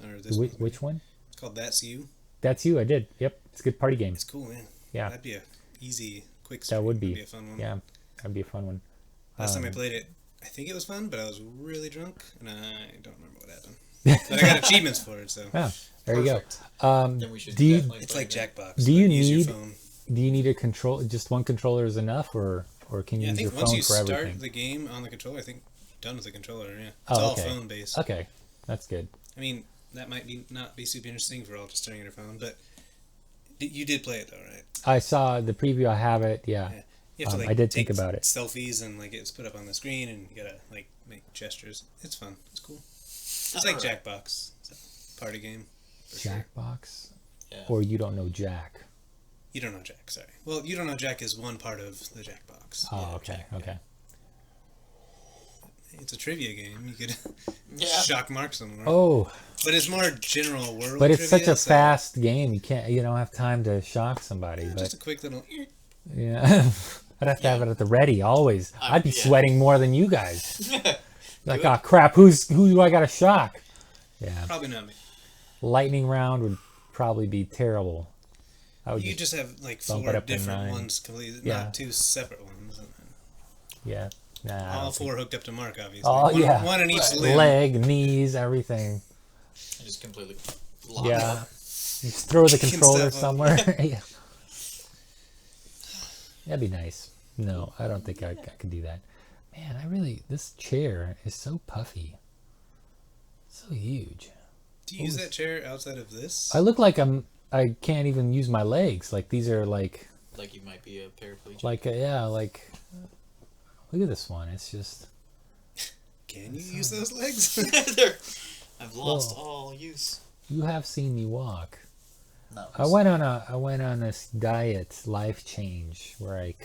Or this month? Which one? It's called That's You. That's You. I did. Yep, it's a good party game. It's cool, man. Yeah, That'd be a easy, quick. that stream. would be. That'd be a fun one. Yeah, that'd be a fun one. Last time I played it, I think it was fun, but I was really drunk, and I don't remember what happened. But I got achievements for it, so. Yeah, there Perfect. you go. Then we should do you definitely It's play like that. Jackbox. Do you but use your need- phone. do you need a control? Just one controller is enough, or can you Yeah, I use your think once phone you for start everything? the game on the controller, I think you're done with the controller. Yeah, it's Oh, all okay. phone based. Okay, that's good. I mean, that might not be super interesting for all just staring at your phone, but you did play it though, right? I saw the preview. I have it. Yeah. Yeah. You have to I did take think about it. selfies and it's put up on the screen, and you gotta make gestures. It's fun. It's cool. It's like Alright. Jackbox. It's a party game. For sure. Jackbox, Yeah. or you don't know Jack. You don't know Jack. Sorry. Well, you don't know Jack is one part of the Jackbox. Oh, Yeah, okay, Jack, okay. It's a trivia game. You could Yeah. shock mark someone. Oh, But it's more general world. but it's such trivia, a so fast game. You don't have time to shock somebody. just But a quick little. yeah, I'd have to have it at the ready always. I'd be yeah. sweating more than you guys. Like, oh crap, who do I got to shock? Yeah, Probably not me. lightning round would probably be terrible. I would You just, just have like bump it four up to different 9. ones completely, Yeah. not two separate ones. yeah. Nah, I All don't think- four hooked up to Mark, obviously. Oh one, yeah, one on each limb. leg, knees, everything. I just completely lock Yeah, up. just throw the Can controller step up. somewhere. Yeah, that'd be nice. No, I don't think I could do that. Man, this chair is so puffy, so huge. Do you use that chair outside of this? I look like I can't even use my legs. Like these are like Like you might be a paraplegic. look at this one. It's just Can you use those legs? There. I've lost Whoa. all use. you have seen me walk. No. I went on this diet, life change, where I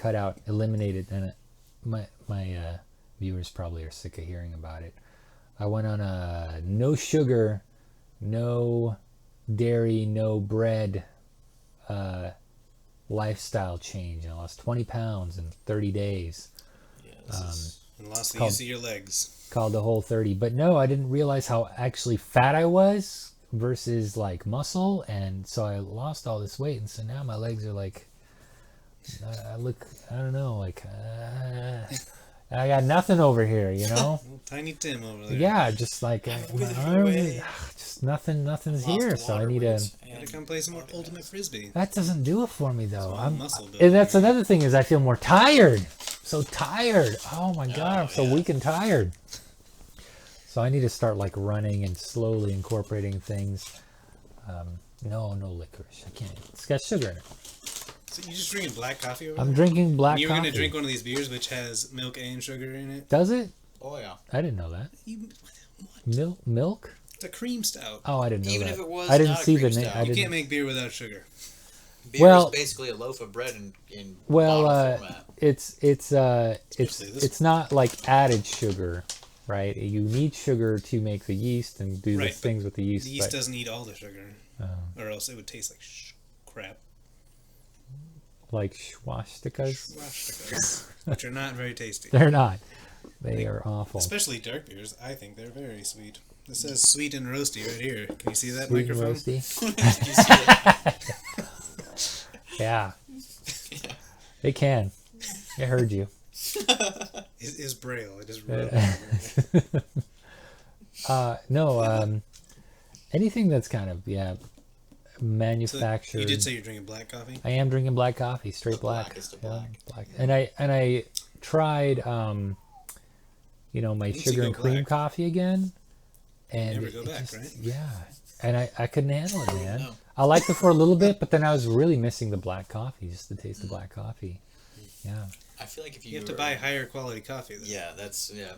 eliminated, and my viewers probably are sick of hearing about it. I went on a no sugar, no dairy, no bread lifestyle change, and I lost 20 pounds in 30 days. Yeah, this is, And lost the called- use of your legs. Called the whole 30, but no, I didn't realize how actually fat I was versus like muscle, and so I lost all this weight, and so now my legs are like, I look, I don't know, like I got nothing over here, you know. Little Tiny Tim over there. Yeah, just like withered my arms, away. just nothing's lost here, the so I water need to. weight Gotta and come play some more water Ultimate mass. Frisbee. That doesn't do it for me though. all I'm, muscle and building. that's another thing is I feel more tired. So tired. Oh my god, I'm so yeah. weak and tired. So I need to start like running and slowly incorporating things. No licorice. I can't. It's got sugar in it. So you just drinking black coffee over I'm there? drinking black You were coffee. gonna drink one of these beers which has milk and sugar in it. Does it? Oh yeah. I didn't know that. You, Milk? it's a cream stout. Oh, I didn't know Even that. if it was I didn't not a see the cream name. stout. I You didn't. can't make beer without sugar. Beer Well- is basically a loaf of bread in Well, bottle format. it's not like added sugar, right? You need sugar to make the yeast and do Right, the things with the yeast. The yeast but, doesn't eat all the sugar, Oh. or else it would taste like crap. like swastikas, Swashtikas, which are not very tasty. they're not. They are awful. Especially dark beers, I think they're very sweet. It says sweet and roasty right here. Can you see that Sweet and microphone? roasty. You see it? Yeah, Yeah. they can. I heard you. It is braille. It is real. No, anything that's kind of So manufactured. you did say you're drinking black coffee. I am drinking black coffee, straight black. blackest of Yeah, black. And I tried my Once you sugar go and cream black, coffee again, and never go back, just, right? yeah, and I couldn't handle it, man. No. I liked it for a little bit, but then I was really missing the black coffee, just the taste of black coffee. Yeah. I feel like if You have to buy higher quality coffee. Though. Yeah, that's yeah.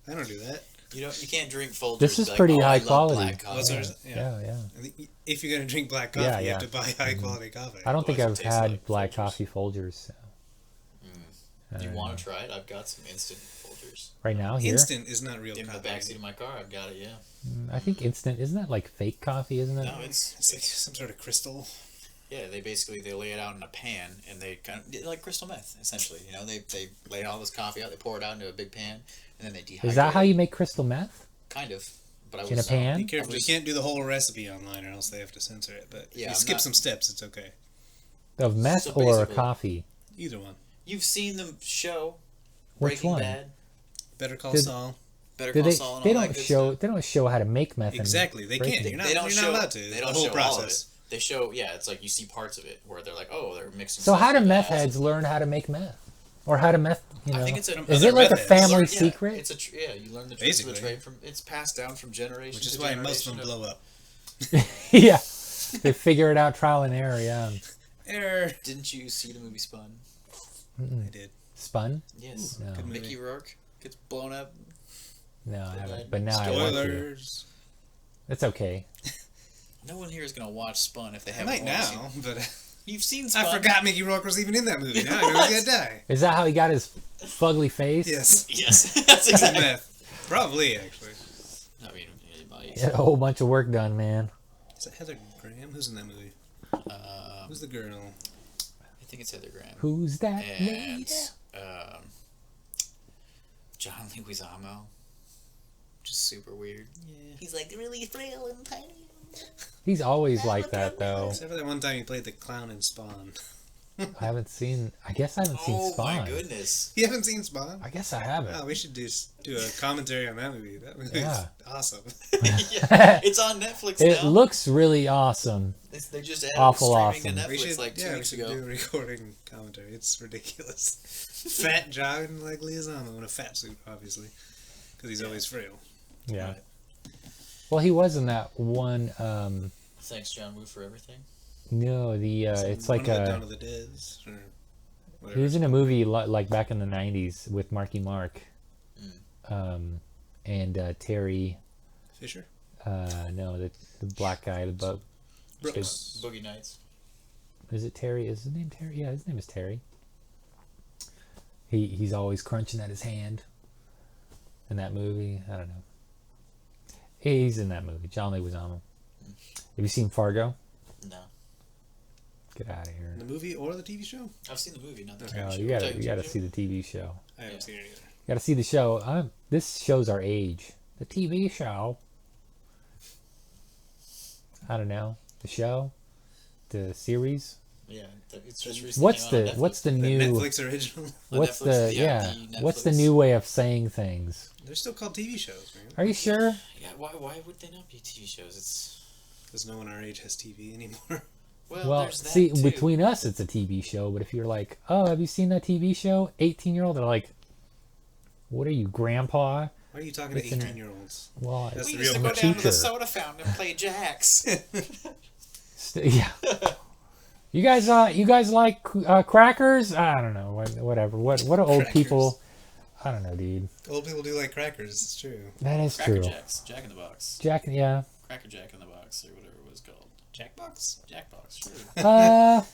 I don't do that. You can't drink Folgers. This is like, pretty I high love quality. black coffee. Well, Yeah. yeah. Yeah. I think if you're gonna drink black coffee, Yeah, you yeah. have to buy high quality coffee. I don't think Otherwise I've it tastes had like black Folgers. coffee Folgers. So. Do you Uh, want to try it? I've got some instant Folgers right now here? Instant is not real in the coffee. backseat of my car. I've got it. Yeah. I think instant isn't that like fake coffee, isn't it? No, it's It's like some sort of crystal. yeah. They basically they lay it out in a pan and they kind of like crystal meth essentially. You know, they lay all this coffee out, they pour it out into a big pan, and then they dehydrate. Is that how it. you make crystal meth? Kind of. But I was In a pan? Be careful. I'm just- You can't do the whole recipe online, or else they have to censor it. But if Yeah, you I'm skip not- some steps, it's okay. Of meth So or basically- coffee? Either one. You've seen the show Which Breaking one? Bad, Better Call Did- Saul. Better Do Call they? Saul, and They all that don't good show. stuff. They don't show how to make meth. and Exactly. They break can't. it. You're not. They don't You're show. not allowed to. They the don't whole show process. all of it. They show. Yeah, it's like you see parts of it where they're like, oh, they're mixing. So stuff how do with meth acid. heads learn how to make meth, or how to meth? You know, I think it's a. is other it like a meth heads. family Yeah, secret? It's a yeah. You learn the tricks of the Basically. trade from. It's passed down from generation. Which is to why most of generation them blow up. Yeah, they figure it out trial and error. Yeah, Error. Didn't you see the movie Spun? I did. spun. Yes. No, Good movie. Mickey Rourke gets blown up. no, I Did haven't. I- But now I want to. Spoilers. It's okay. No one here is gonna watch Spun if they I haven't. might already now, seen- but You've seen Spun. I forgot Mickey Rourke was even in that movie. Now I know he's gonna die. Is that how he got his fugly face? Yes. Yes, that's It's exactly. meth. Probably, actually. I mean, it might. He had a whole bunch of work done, man. Is that Heather Graham? Who's in that movie? Who's the girl? I think it's Heather Graham. Who's that And lady? John Leguizamo, which is super weird. Yeah. He's like really frail and tiny. He's always like that, though. Except for that one time he played the clown in Spawn. I haven't seen. I guess I haven't seen Oh Spawn. my goodness! You haven't seen Spawn? I guess I haven't. Oh, we should do a commentary on that movie. That movie's Yeah. awesome. Yeah, it's on Netflix It now. looks really awesome. They just added awful streaming awesome. to Netflix like 2 we weeks should ago. do a recording commentary. It's ridiculous. Fat John like Leguizamo in a fat suit, obviously, because he's always frail. Yeah. Right. Well, he was in that one. Thanks, John Woo, for everything. No, the it's like One of the Dawn a. of the Dead, or He whatever. was in a movie like back in the '90s with Marky Mark, and Terry. Fisher. No, the black guy. The Brooks. Boogie Nights. is it Terry? Is his name Terry? Yeah, his name is Terry. He's always crunching at his hand. In that movie, I don't know. He's in that movie. John Leguizamo. Have you seen Fargo? No, Get out of here. The movie or the TV show? I've seen the movie, not the Okay. TV No, show. you gotta Tell you gotta the see the TV show. I haven't Yeah. seen it either. You gotta see the show. This shows our age. The TV show. I don't know. The show, the series. Yeah, it's just recently What's came out the on what's the The new Netflix original. On what's Netflix, the yeah, yeah the what's the Netflix. new way of saying things? They're still called TV shows, man. Are you sure? Yeah, why would they not be TV shows? It's Because no one our age has TV anymore. Well, there's that see, too. between us, it's a TV show. But if you're like, oh, have you seen that TV show? 18-year-old, they're like, what are you, grandpa? Why are you talking to It's an- 18-year-olds? Well, That's we the used to real go down to teacher. the soda fountain and play jacks. yeah. You guys like crackers? I don't know. Whatever. What do old Crackers. people? I don't know, dude. Old people do like crackers. It's true. That is Cracker true. Jacks, Jack in the Box, Jack, yeah. Cracker Jack in the Box, or whatever it was called. Jackbox? Jackbox, sure.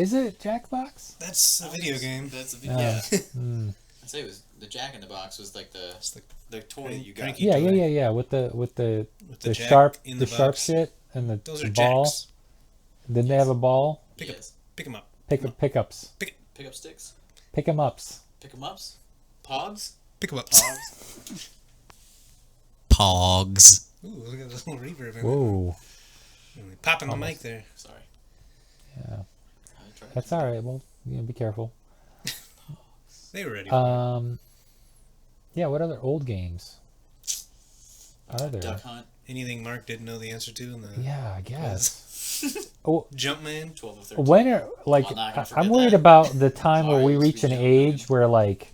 Is it Jackbox? That's a video game. That's a Oh. yeah. Mm. I'd say it was the Jack in the Box was like It's the the toy that you got. Cranky Yeah, toy. yeah. With the With the Jack sharp in the the sharp box. shit and Those the are ball. jacks. Then they have a ball. Pick up. Yes. Pick them up. Pickups. Pick up sticks. Pick 'em ups. Pick 'em ups. Pogs. Pick them up. Pogs. Pogs. Ooh, look at the little reverb. in it. Whoa. Popping the Almost. mic there. Sorry. Yeah. I tried. That's all right. Well, be careful. They were ready. For Yeah. What other old games are there? Duck Hunt. it. Anything Mark didn't know the answer to in the Yeah, I guess. Oh, Jumpman? 12 of 13. when are like I'm not gonna I'm forget worried that. about the time where we Sorry, reach an sweet age where like,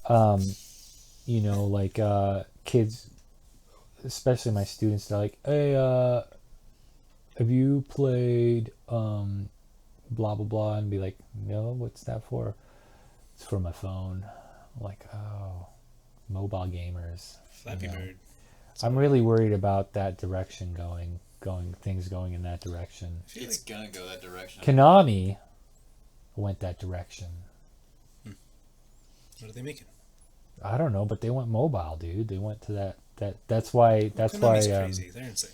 like kids, especially my students, they're like, "Hey, have you played blah blah blah?" And be like, "No, what's that for?" "It's for my phone." I'm like, oh, mobile gamers. Flappy you know. Bird. I'm really worried about that direction things going in that direction. I feel It's like gonna go that direction. Konami went that direction. what are they making? I don't know, but they went mobile, dude. They went to that's why Konami's crazy. They're insane.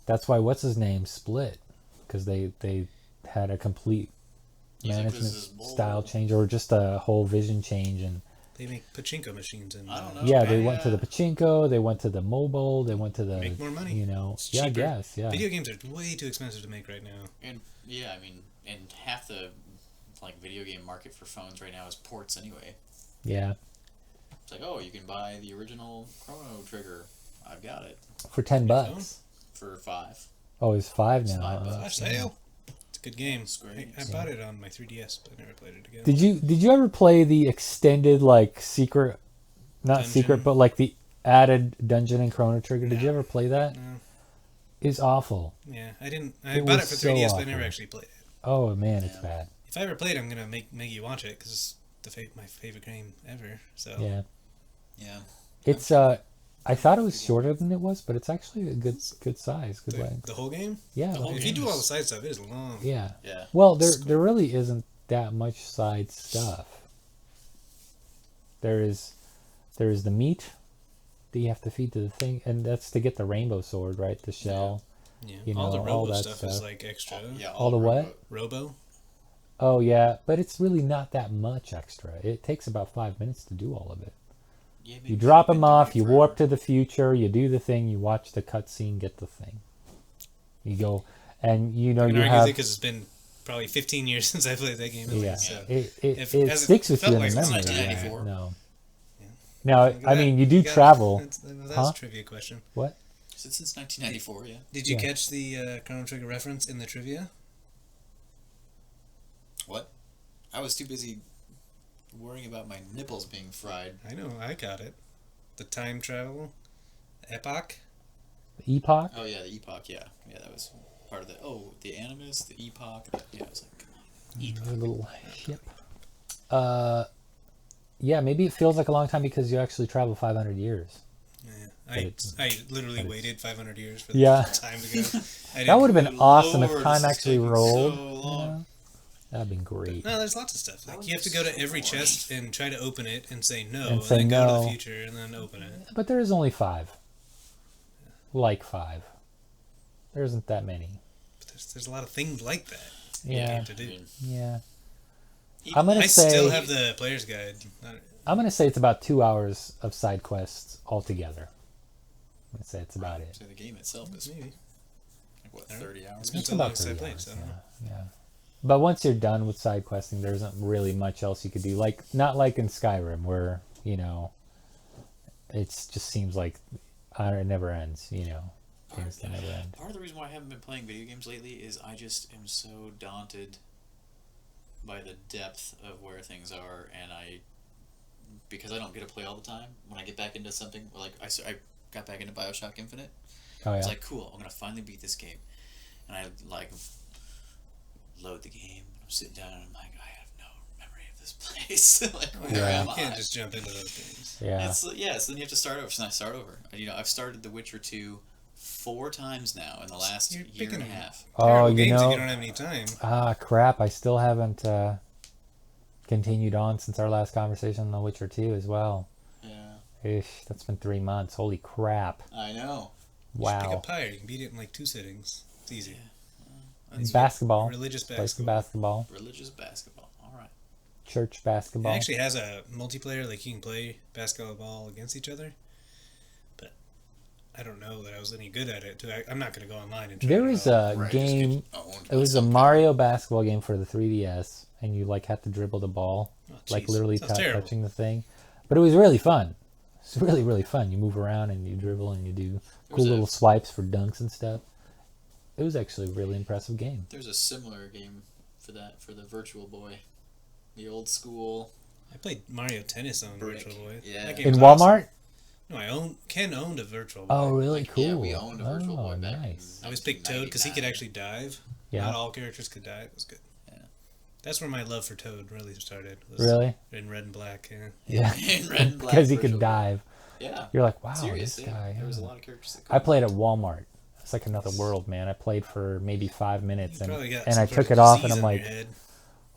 that's why what's his name split, because they had a complete He's like, management "This is bull." style change or just a whole vision change. And They make pachinko machines and I don't know. yeah, they Okay, went to the yeah. pachinko, they went to the mobile, they went to the Make more money. you know, It's yeah, I cheaper. guess, yeah. Video games are way too expensive to make right now. And yeah, I mean, and half the like video game market for phones right now is ports anyway. Yeah. It's like, oh, you can buy the original Chrono Trigger. I've got it For $10. for $5. Oh, it's $5 It's now. $5. huh? Flash sale. It's a good game. It's great. I bought it on my 3DS, but I never played it again. Did you ever play the extended like secret, not Dungeon? secret, but like the added dungeon in Chrono Trigger? Did you ever play that? No. It's awful. Yeah, I didn't. I It bought was it for so 3DS, but I never awful. actually played it. Oh man, it's Yeah. bad. If I ever played it, I'm gonna make you watch it because it's my favorite game ever. So Yeah. Yeah. It's I thought it was shorter than it was, but it's actually a good size, good the, length. the whole game. Yeah. the whole If like- you game do all the is- side stuff, it is long. Yeah. Yeah. Well, there really isn't that much side stuff. There is the meat that you have to feed to the thing, and that's to get the rainbow sword, right? The shell. Yeah. You all the know, Robo all that stuff is stuff. like extra. Yeah. All the what? Robo. Oh yeah, but it's really not that much extra. It takes about 5 minutes to do all of it. Yeah, You maybe drop I've them been doing off, it you forever. warp to the future, you do the thing, you watch the cutscene, get the thing. You go, and you know I can you argue have because it's been probably 15 years since I played that game. At yeah. least, so. It If- it as it sticks with felt you in like the it's memory. 1994. No. Yeah. Now, Look at I that. mean, you do got- travel. That was Huh? a trivia question. What? Since 1994, yeah. Did you Yeah. catch the Chrono Trigger reference in the trivia? What? I was too busy worrying about my nipples being fried. I know, I got it. The time travel epoch. Epoch? Oh yeah, the epoch. Yeah, yeah, that was part of the. Oh, the animus, the epoch. Yeah, I was like, come on, A epoch. little ship. Yeah, maybe it feels like a long time because you actually travel 500 years. Yeah, it's- I literally but it's- waited 500 years for Yeah. the time to go. That would have been Good awesome if Lord, time this is actually taking rolled. so you long. know? That'd been great. No, there's lots of stuff. That Like would you have to be go to so every boring. chest and try to open it and say no, And and, say then go to no. the future and then open it. But there is only 5. Like 5. There isn't that many. But there's a lot of things like that Yeah. to I do. mean, Yeah. even I'm gonna I say still have the player's guide. I'm gonna say it's about 2 hours of side quests altogether. I'm gonna say it's about it. So the game itself is Maybe. like what, Alright. 30 hours? It's been It's so long about since I 30 played, hours, so yeah. But once you're done with side questing, there isn't really much else you could do. Like not like in Skyrim, where it just seems like it never ends. Things that never end. Part of the reason why I haven't been playing video games lately is I just am so daunted by the depth of where things are, and because I don't get to play all the time. When I get back into something like I got back into BioShock Infinite, Oh yeah. it's like cool. I'm gonna finally beat this game, and I like load the game. And I'm sitting down and I'm like, I have no memory of this place. Like where Yeah. am you I? can't just jump into those games. Yeah. So then you have to start over. So then I start over. I've started The Witcher 2 4 times now in the last You're year and a picking half. Oh, Terrible you games if know. you don't have any time. Ah, crap! I still haven't continued on since our last conversation on The Witcher 2 as well. Yeah, Ish, that's been 3 months. Holy crap! I know. You should pick Wow. up Pyre. You can beat it in like 2 sittings. It's easy. That's Basketball. Religious Play some basketball. basketball. religious basketball. All right. Church It basketball. actually has a multiplayer, like you can play basketball against each other. But I don't know that I was any good at it. I'm not going to go online and try There it was out. a Right, game. just get owned It by was a some Mario basketball game for the 3DS, and you like had to dribble the ball, Oh, like jeez. literally Sounds terrible. touching the thing. But it was really fun. It's really really fun. You move around and you dribble and you do cool was a- little swipes for dunks and stuff. It was actually a really impressive game. There's a similar game for the Virtual Boy, the old school. I played Mario Tennis on Brick. Virtual Boy. Yeah. That In game's Walmart, No, Ken owned a Virtual Boy. Oh, really? Like, Cool. yeah, we owned a Virtual Boy back in Nice. I always picked Toad because he could 1999. actually dive. Yeah. Not all characters could dive. It was good. Yeah. That's where my love for Toad really started. Was Really? In Red and Black, yeah. Yeah. In Red and Black Because he Virtual could Boy. dive. Yeah. You're like, wow, Serious, this yeah. guy. There was a yeah. lot of characters that I played at Walmart. It's like another world, man. I played for maybe 5 minutes, You probably got and some I sort took of it off, and disease I'm on your like, head.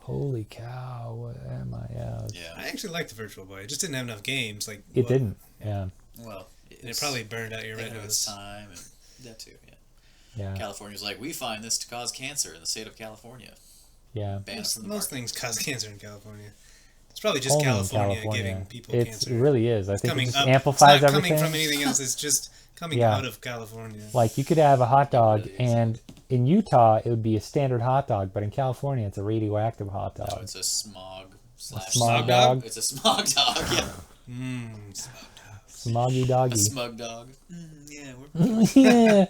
holy cow, what am I? Yeah, Yeah. I actually liked the Virtual Boy. It just didn't have enough games. Like it didn't. Yeah, Well, And it probably burned out your ahead of its retinas. time, and that too. Yeah. yeah, California's like, we find this to cause cancer in the state of California. yeah. Ban it from the Most market. things cause cancer in California. It's probably just Only in California, California. giving people It cancer. really is. I think it coming just up. amplifies it's not everything. coming from anything else. It's just coming Yeah. out of California. Like you could have a hot dog, really is. and in Utah it would be a standard hot dog, but in California it's a radioactive hot No, dog. it's a smog slash Smog smog dog, It's a smog dog. Yeah. Mmm. smoggy A doggy. smug dog. Yeah. We're Yeah.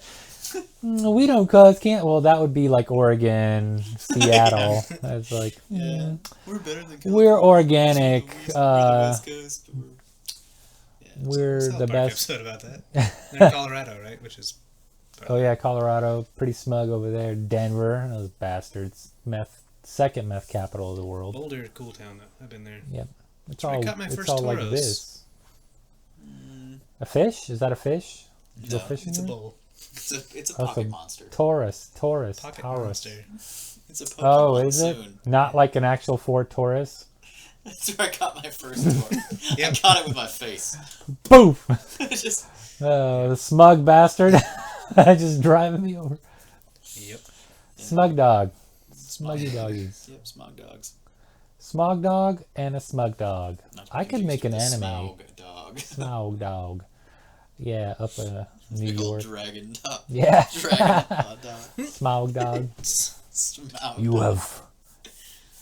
We don't cause cancer. Well, that would be like Oregon, Seattle. That's like, yeah. We're better than we're organic. We're the West Coast. We're South the Park best. episode about that. They're in Colorado, right? Which is. Oh yeah, Colorado, pretty smug over there. Denver, those bastards. Second meth capital of the world. Boulder, cool town though. I've been there. It's where I all, caught my it's first all like toros. this. A fish? Is that a fish? Did you go No, fishing It's a there? bowl. It's a Oh, pocket so- monster. Taurus, Pocket Taurus. monster. It's a Pokemon Oh, is it? soon. Not like an actual Ford Taurus? That's where I got my first one. Yep. I got it with my face. Boof! Just The smug bastard. Just driving me over. Yep. Smug dog. Smuggy doggies. Yep, smog dogs. Smog dog and a smug dog. Not to be I could make an confused with anime. a Smog dog. Smog dog. Yeah, up New Big old York. dragon dog. Yeah. Dragon hot dog. Smog dog. Smog You dog. have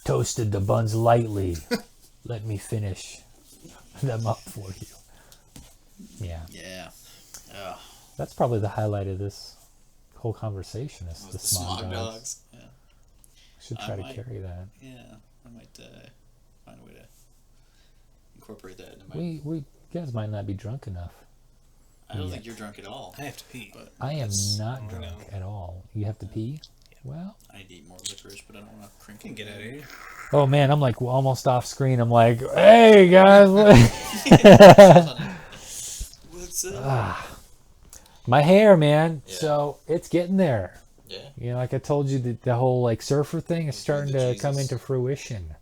toasted the buns lightly. Let me finish them up for you. Yeah. Yeah. Ugh. That's probably the highlight of this whole conversation is Was the the smog smog dogs. dogs. Yeah. Should I try to might- carry that. Yeah. I might find a way to incorporate that into my. We guys might not be drunk enough. I don't yeah. think you're drunk at all. I have to pee. But I am That's- not I drunk know. at all. You have to pee? Well, I need to eat more licorice, but I don't want to I crinkle. can get out of here. oh man, I'm like almost off screen. I'm like, hey guys, What's up? my hair, man. Yeah. So it's getting there. Yeah. You know, like I told you, the whole like surfer thing is starting to come Jesus. into fruition.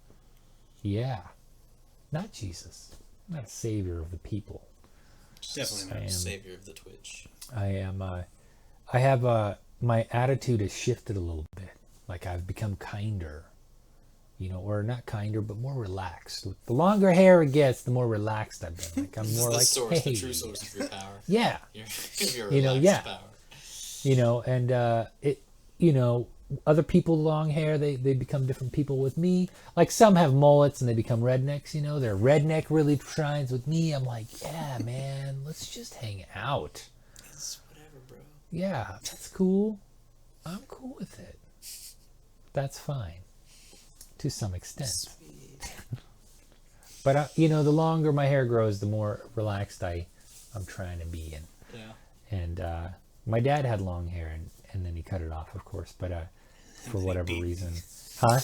Yeah, not Jesus, not a savior of the people. Definitely I not. am. Savior of the Twitch. I am. I have. My attitude has shifted a little bit. Like I've become kinder. You know, or not kinder, but more relaxed. The longer hair it gets, the more relaxed I've been. Like I'm This more is the like, source, hey, the true source of your power. yeah, Your You know, relaxed yeah. power. you know, and it, you know, other people with long hair, they become different people with me. Like some have mullets and they become rednecks. You know, their redneck really shines with me. I'm like, yeah, man, let's just hang out. It's whatever, bro. Yeah, that's cool. I'm cool with it. That's fine, to some extent. Sweet. But you know, the longer my hair grows, the more relaxed I'm trying to be. Yeah. And my dad had long hair, and then he cut it off, of course. But for whatever beat. reason, huh?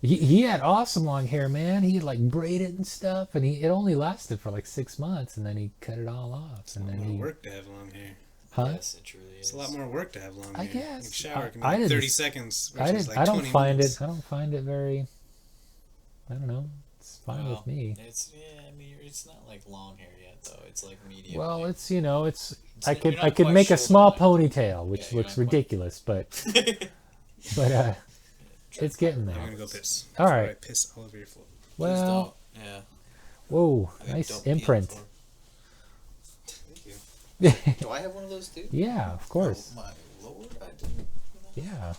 He had awesome long hair, man. He like braided and stuff, and it only lasted for like 6 months, and then he cut it all off, and A then lot of he, work to have long hair. huh? Yes, it truly is. It's a lot more work to have long I hair. guess. Like shower can be I like didn't- 30 seconds I versus didn't. like I don't 20 find minutes. it. I don't find it very. I don't know. It's fine Well, with me. It's I mean, it's not like long hair yet though. It's like medium. Well, hair. it's it's. It's I not- could you're not I could quite make a shoulder small length. ponytail, which you're looks not quite- ridiculous, but it's getting I'm there. gonna go piss. All Before right. I piss all over your floor. Please Well, don't. Yeah. whoa, I nice don't pee on the imprint. floor. Thank you. Do I have one of those too? Yeah, of course. Oh my lord, I didn't. Yeah,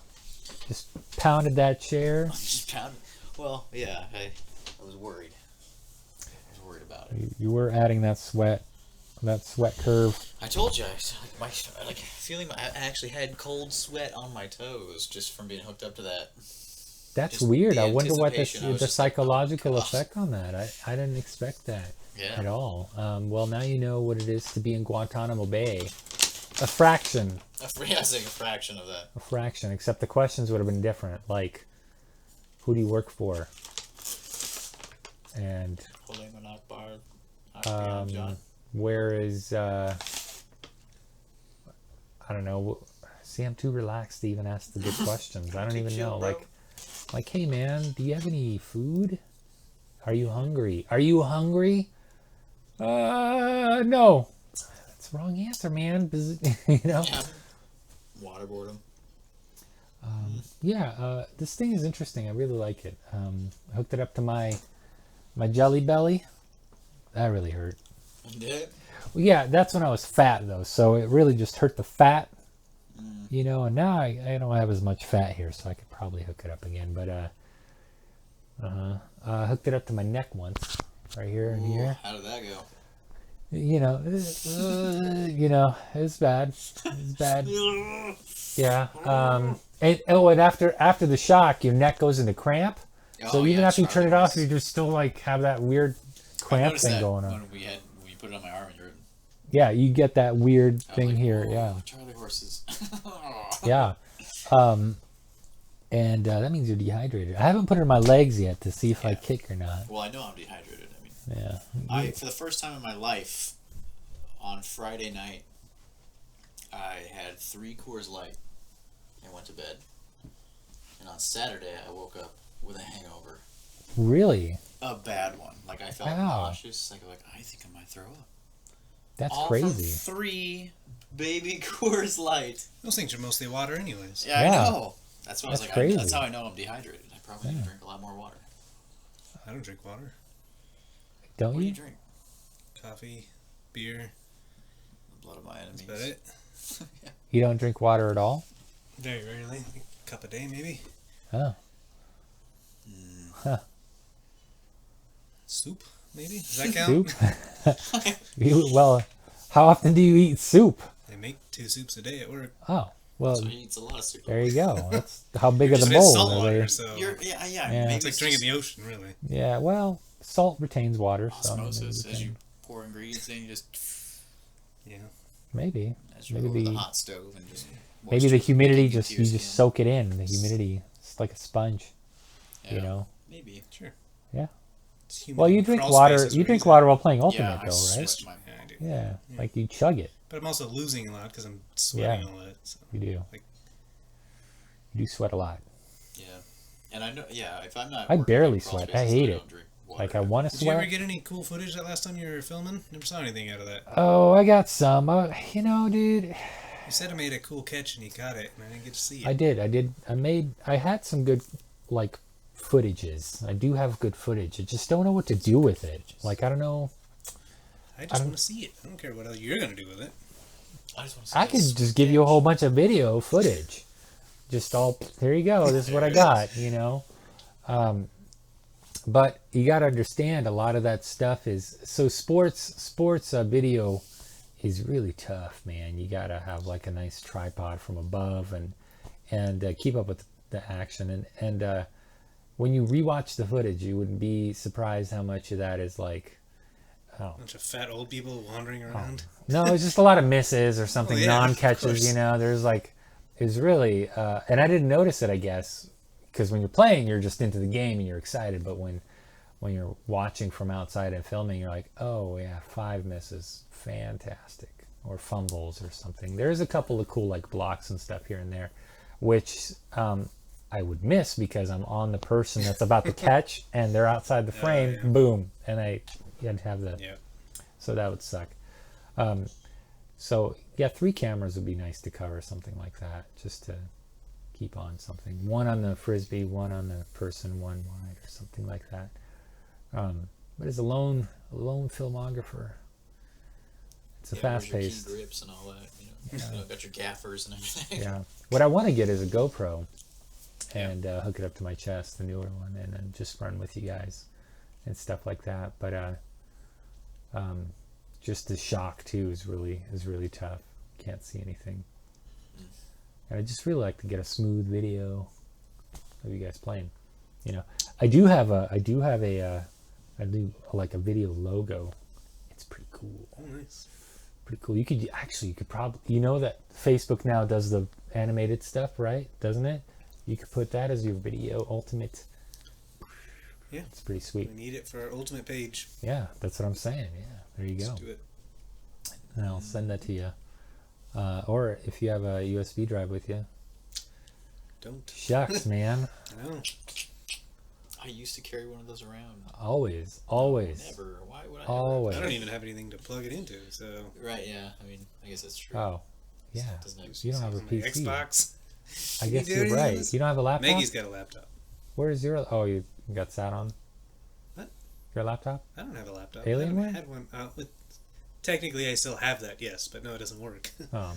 just pounded that chair. Just pounded. Well, yeah, I was worried. I was worried about it. You were adding that sweat curve. I told you, my like feeling. I actually had cold sweat on my toes just from being hooked up to that. That's Just weird. the I wonder what anticipation, I was the just like, oh, psychological God. effect on that. I didn't expect that. at Yeah. all. Well, now you know what it is to be in Guantanamo Bay. A fraction, Yeah, it's like a fraction of that. a fraction. Except the questions would have been different. Like, who do you work for? And Halima Akbar. John. where is I don't know. See, I'm too relaxed to even ask the good questions. I don't Too even chill, know. bro. Like, hey man, do you have any food? Are you hungry? Are you hungry? No. That's the wrong answer, man. You know. Yeah. Water boredom. Yeah. This thing is interesting. I really like it. I hooked it up to my Jelly Belly. That really hurt. Yeah. Well, yeah, that's when I was fat though, so it really just hurt the fat, you know. And now I don't have as much fat here, so I could probably hook it up again. But I hooked it up to my neck once, right here and here. How did that go? You know, it's bad. It's bad. Yeah. And after the shock, your neck goes into cramp. So Oh, even yeah, after you turn it off, Charlie you just still like have that weird I cramp noticed thing that going on. when you put it on my arm and you're Yeah, you get that weird I was thing like, here. "Whoa, Yeah. Charlie horses. Yeah. And that means you're dehydrated. I haven't put it in my legs yet to see if I Yeah. kick or not. Well, I know I'm dehydrated. I mean, Yeah. for the first time in my life, on Friday night, I had 3 Coors Light and went to bed. And on Saturday, I woke up with a hangover. Really? A bad one. Like, I felt Wow. nauseous. Like, I think I might throw up. That's All crazy. from 3 baby Coors Light. Those things are mostly water, anyways. Yeah, Yeah. I know. That's why I was That's like, crazy. that's how I know I'm dehydrated. I probably need to drink a lot more water. I don't drink water. Don't What do you? you drink? Coffee, beer. The blood of my enemies. That's about it. You don't drink water at all? Very rarely. A cup a day, maybe. Oh. Huh. Soup, maybe. Does that count? Soup? Well, how often do you eat soup? They make 2 soups a day at work. Oh, well, So he eats a lot of soup. there you go. That's how big are the But it's bowls? salt Are water, they- so Yeah. Yeah. Maybe it's like drinking the ocean, really. Yeah, well, salt retains water. So osmosis maybe, as you pour ingredients in. You just Yeah. maybe as you Maybe go over the- the hot stove and just maybe the moisture humidity leaking just into you your just skin. soak it in. The humidity, it's like a sponge. Yeah, You know. maybe. Sure. Yeah. It's humid Well, you in drink crawl water. spaces You where drink he's water at. while playing Yeah, Ultimate, I though, right? sweat my. Yeah, I do. Yeah, like you chug it. But I'm also losing a lot because I'm sweating Yeah. all that. So. You do. Like- You do sweat a lot. Yeah, and I know. Yeah, if I'm not. I working barely in crawl sweat. I spaces, hate don't it. drink water. Like I want to Did you ever sweat. get any cool footage that last time you were filming? Never saw anything out of that. Oh, I got some. You know, dude. You said I made a cool catch and you caught it, and I didn't get to see it. I did. I had some good, like, footages. I do have good footage. I just don't know what to do with it. Like, I don't know. I just want to see it. I don't care what else you're gonna do with it. I just want to. I could just give you a whole bunch of video footage. Just all, here you go. This is what I got, you know. But you got to understand a lot of that stuff is, so sports video is really tough, man. You got to have like a nice tripod from above and keep up with the action. And when you rewatch the footage, you wouldn't be surprised how much of that is like, A bunch of fat old people wandering around. no, it's just a lot of misses or something, Well, yeah, of non-catches, course. you know. There's like, it's really, and I didn't notice it, I guess, because when you're playing, you're just into the game and you're excited. But when you're watching from outside and filming, you're like, oh yeah, 5 misses, fantastic, or fumbles or something. There's a couple of cool like blocks and stuff here and there, which I would miss because I'm on the person that's about to catch and they're outside the frame, yeah. boom, and you had to have the. Yeah. So that would suck. So yeah, 3 cameras would be nice to cover something like that, just to keep on something. 1 on the frisbee, 1 on the person, 1 wide, or something like that. But as a lone filmographer, it's a fast paced. Key grips and all that. You know, got your gaffers and everything. Yeah. What I want to get is a GoPro and hook it up to my chest, the newer one, and then just run with you guys and stuff like that. But just the shock too is really tough. Can't see anything. And I just really like to get a smooth video of you guys playing. You know, I do like a video logo It's pretty cool. Oh, nice. Pretty cool. You could probably, you know that Facebook now does the animated stuff, right? Doesn't it? You could put that as your video ultimate. Yeah. It's pretty sweet. We need it for our ultimate page. Yeah, that's what I'm saying. Yeah, there you go. Let's do it. And I'll send that to you. Or if you have a USB drive with you. Don't. Shucks, man. I know. I used to carry one of those around. Always. Never. Why would I? ever? Always. I don't even have anything to plug it into, so. Right. Yeah. I mean, I guess that's true. Oh, yeah. Doesn't have- You don't have a My PC. Xbox. I You guess do you're anything right. this- You don't have a laptop? Maggie's got a laptop. Where's your... Oh, you got sat on? What? Your laptop? I don't have a laptop. Alienware? I had one. Technically, I still have that, yes, but no, it doesn't work. Oh,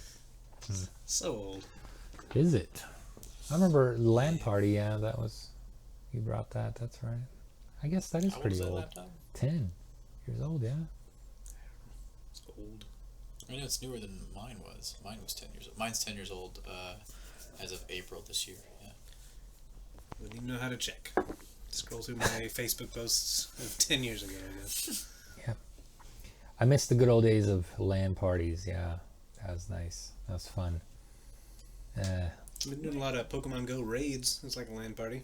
So old. is it? I remember LAN party. Yeah, that was... You brought that. That's right. I guess that is How old pretty is that old. laptop? 10 years old, yeah. It's old. I know it's newer than mine was. Mine was 10 years old. Mine's 10 years old as of April this year. Yeah. Wouldn't even know how to check. Scroll through my Facebook posts of 10 years ago, I guess. I miss the good old days of LAN parties. Yeah, that was nice. That was fun. I've been doing a lot of Pokemon Go raids. It's like a LAN party.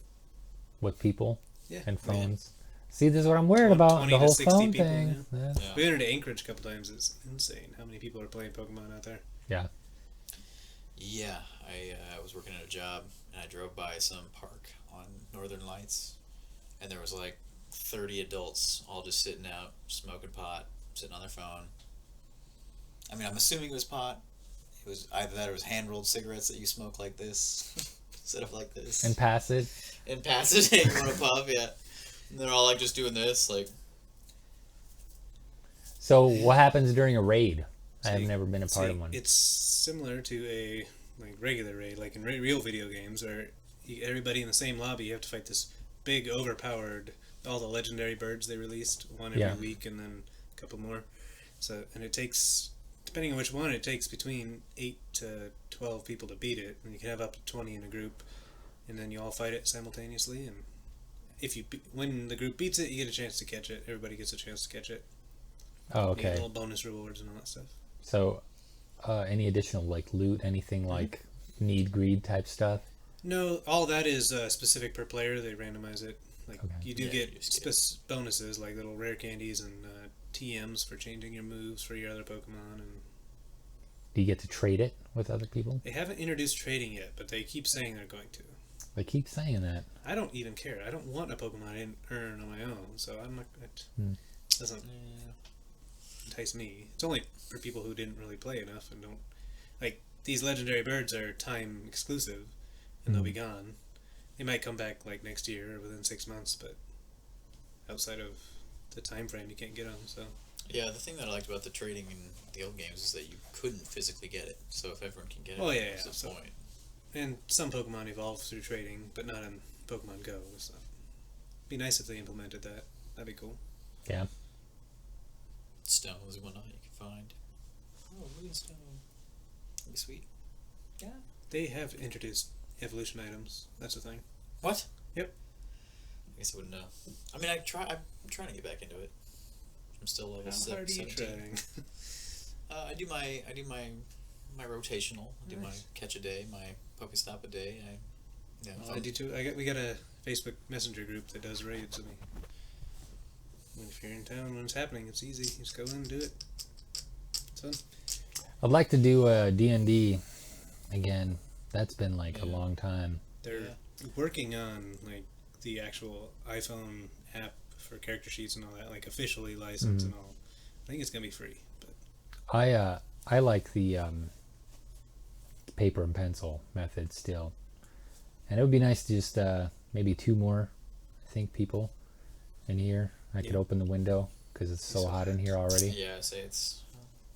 With people Yeah. and yeah. phones. See, this is what I'm worried about. 20 The to whole 60 phone people, thing. Yeah. Yeah. We entered Anchorage a couple times. It's insane how many people are playing Pokemon out there. Yeah. Yeah, I was working at a job and I drove by some park on Northern Lights, and there was like 30 adults all just sitting out smoking pot, sitting on their phone. I mean, I'm assuming it was pot. It was either that or it was hand rolled cigarettes that you smoke like this, instead of like this. And pass it. And pass it, and you want to puff, yeah. And they're all like just doing this, like. So what happens during a raid? I have See- never been a part See, of one. It's similar to a like regular raid, like in real video games, where everybody in the same lobby, you have to fight this big, overpowered, all the legendary birds they released, one every Yeah. week, and then a couple more. So, and it takes, depending on which one, it takes between 8 to 12 people to beat it, and you can have up to 20 in a group, and then you all fight it simultaneously, and if you when the group beats it, you get a chance to catch it. Everybody gets a chance to catch it. Oh, You get okay. little bonus rewards and all that stuff. So, any additional like loot, anything like need greed type stuff? No, all that is specific per player. They randomize it. Like Okay. you do Yeah, get you just get- bonuses, like little rare candies and TMs for changing your moves for your other Pokemon. And Do you get to trade it with other people? they haven't introduced trading yet, but they keep saying they're going to. They keep saying that. I don't even care. I don't want a Pokemon I didn't earn on my own, so I'm not. It doesn't entice me. It's only for people who didn't really play enough and don't like these legendary birds are time exclusive, and they'll be gone. They might come back like next year or within 6 months, but outside of the time frame, you can't get them. So Yeah, the thing that I liked about the trading in the old games is that you couldn't physically get it. So if everyone can get it, Oh, yeah, what's yeah, the so- point? and some Pokemon evolve through trading, but not in Pokemon Go. So be nice if they implemented that. That'd be cool. Yeah. Stones and whatnot you can find. Oh, Moonstone. That'd be sweet. Yeah. They have introduced evolution items. That's the thing. What? Yep. I guess I wouldn't know. I mean, I'm trying to get back into it. I'm still level How hard are you 17. trying? I do my rotational. I do my Nice. catch a day, my Pokestop a day. I do too. We got a Facebook Messenger group that does raids. If you're in town when it's happening, it's easy. You just go in and do it. It's fun. I'd like to do a D&D again. That's been like a Yeah. long time. They're working on like the actual iPhone app for character sheets and all that, like officially licensed and all. I think it's gonna be free, but I like the paper and pencil method still, and it would be nice to just maybe 2 more, I think, people in here. I could Yeah. open the window because it's so hot in here already. Yeah, I say it's.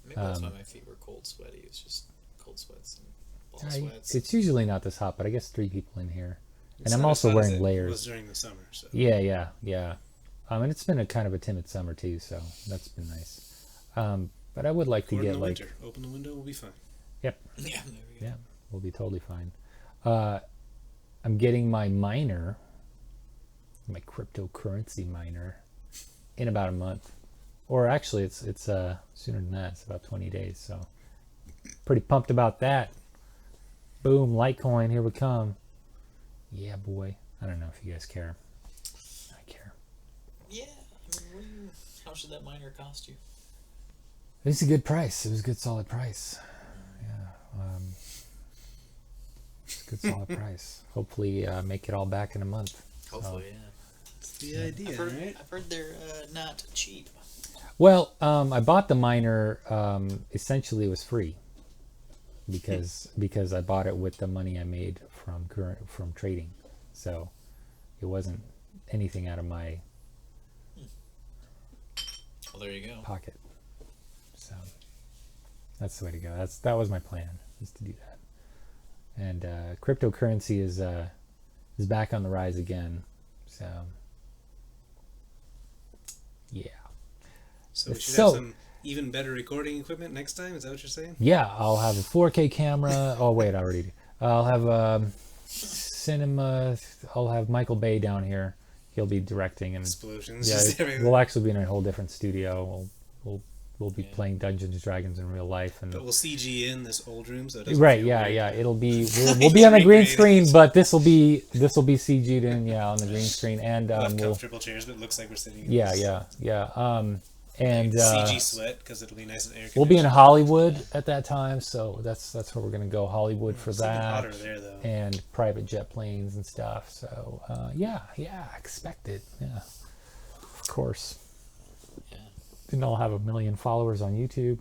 Maybe that's why Um, my feet were cold sweaty. It's just cold sweats and ball I- sweats. it's usually not this hot, but I guess 3 people in here. it's I'm not also as hot as wearing it layers. was during the summer, so Yeah. And it's been a kind of a timid summer too, so that's been nice. But I would like to or in get the like, winter, open the window, we'll be fine. Yeah, there we go. yeah, we'll be totally fine. I'm getting my cryptocurrency miner, in about a month. Or actually, it's sooner than that. It's about 20 days. So pretty pumped about that. Boom, Litecoin, here we come. Yeah, boy. I don't know if you guys care. I care. Yeah. I mean, how much did that miner cost you? It was a good price. It was a good solid price. Yeah. It's a good solid price. Hopefully, make it all back in a month. Hopefully, yeah. That's the idea, right? I've heard they're not cheap. Well, I bought the miner. Essentially, it was free because I bought it with the money I made from trading. So it wasn't anything out of my Well, there you go. pocket. So that's the way to go. That was my plan, is to do that. And cryptocurrency is back on the rise again. So yeah. So we should So- have some even better recording equipment next time. Is that what you're saying? Yeah, I'll have a 4K camera. Oh wait, I already do. I'll have cinema. I'll have Michael Bay down here. He'll be directing, and Explosions. yeah, just everywhere. we'll actually be in a whole different studio. We'll be playing Dungeons and Dragons in real life, and But we'll CG in this old room so it doesn't right, feel yeah, weird. yeah. It'll be we'll be on a green Recreate screen, it. but this will be CG'd in, yeah, on the green screen, and We'll have we'll comfortable chairs, but it looks like we're sitting in yeah, this yeah. And CG sweat because it'll be nice and air we'll be in conditioned. Hollywood at that time, so that's where we're gonna go, Hollywood for It's even that. hotter there though. And private jet planes and stuff. So yeah, expect it. Yeah, of course. Yeah. Didn't all have 1 million followers on YouTube.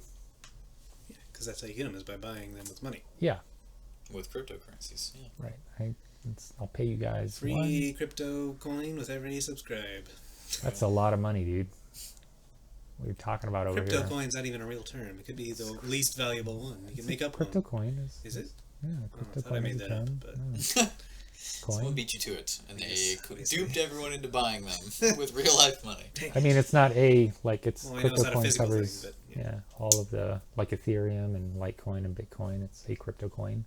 Because that's how you get them, is by buying them with money. Yeah, With cryptocurrencies. Yeah. right. I'll pay you guys. Free crypto coin with every subscribe. That's a lot of money, dude. What are you talking about over Crypto here? coin's not even a real term. It could be the least valuable one. You can make up Crypto one. coin Is it? Yeah, I crypto thought I coin made is a that up, term. but- Yeah. Someone Coin. beat you to it, and they Yes, obviously. duped everyone into buying them with real life money. I mean, it's not it's Well, I know it's crypto not a coin physical thing, covers but, yeah. yeah. all of the, like Ethereum and Litecoin and Bitcoin. It's a crypto coin.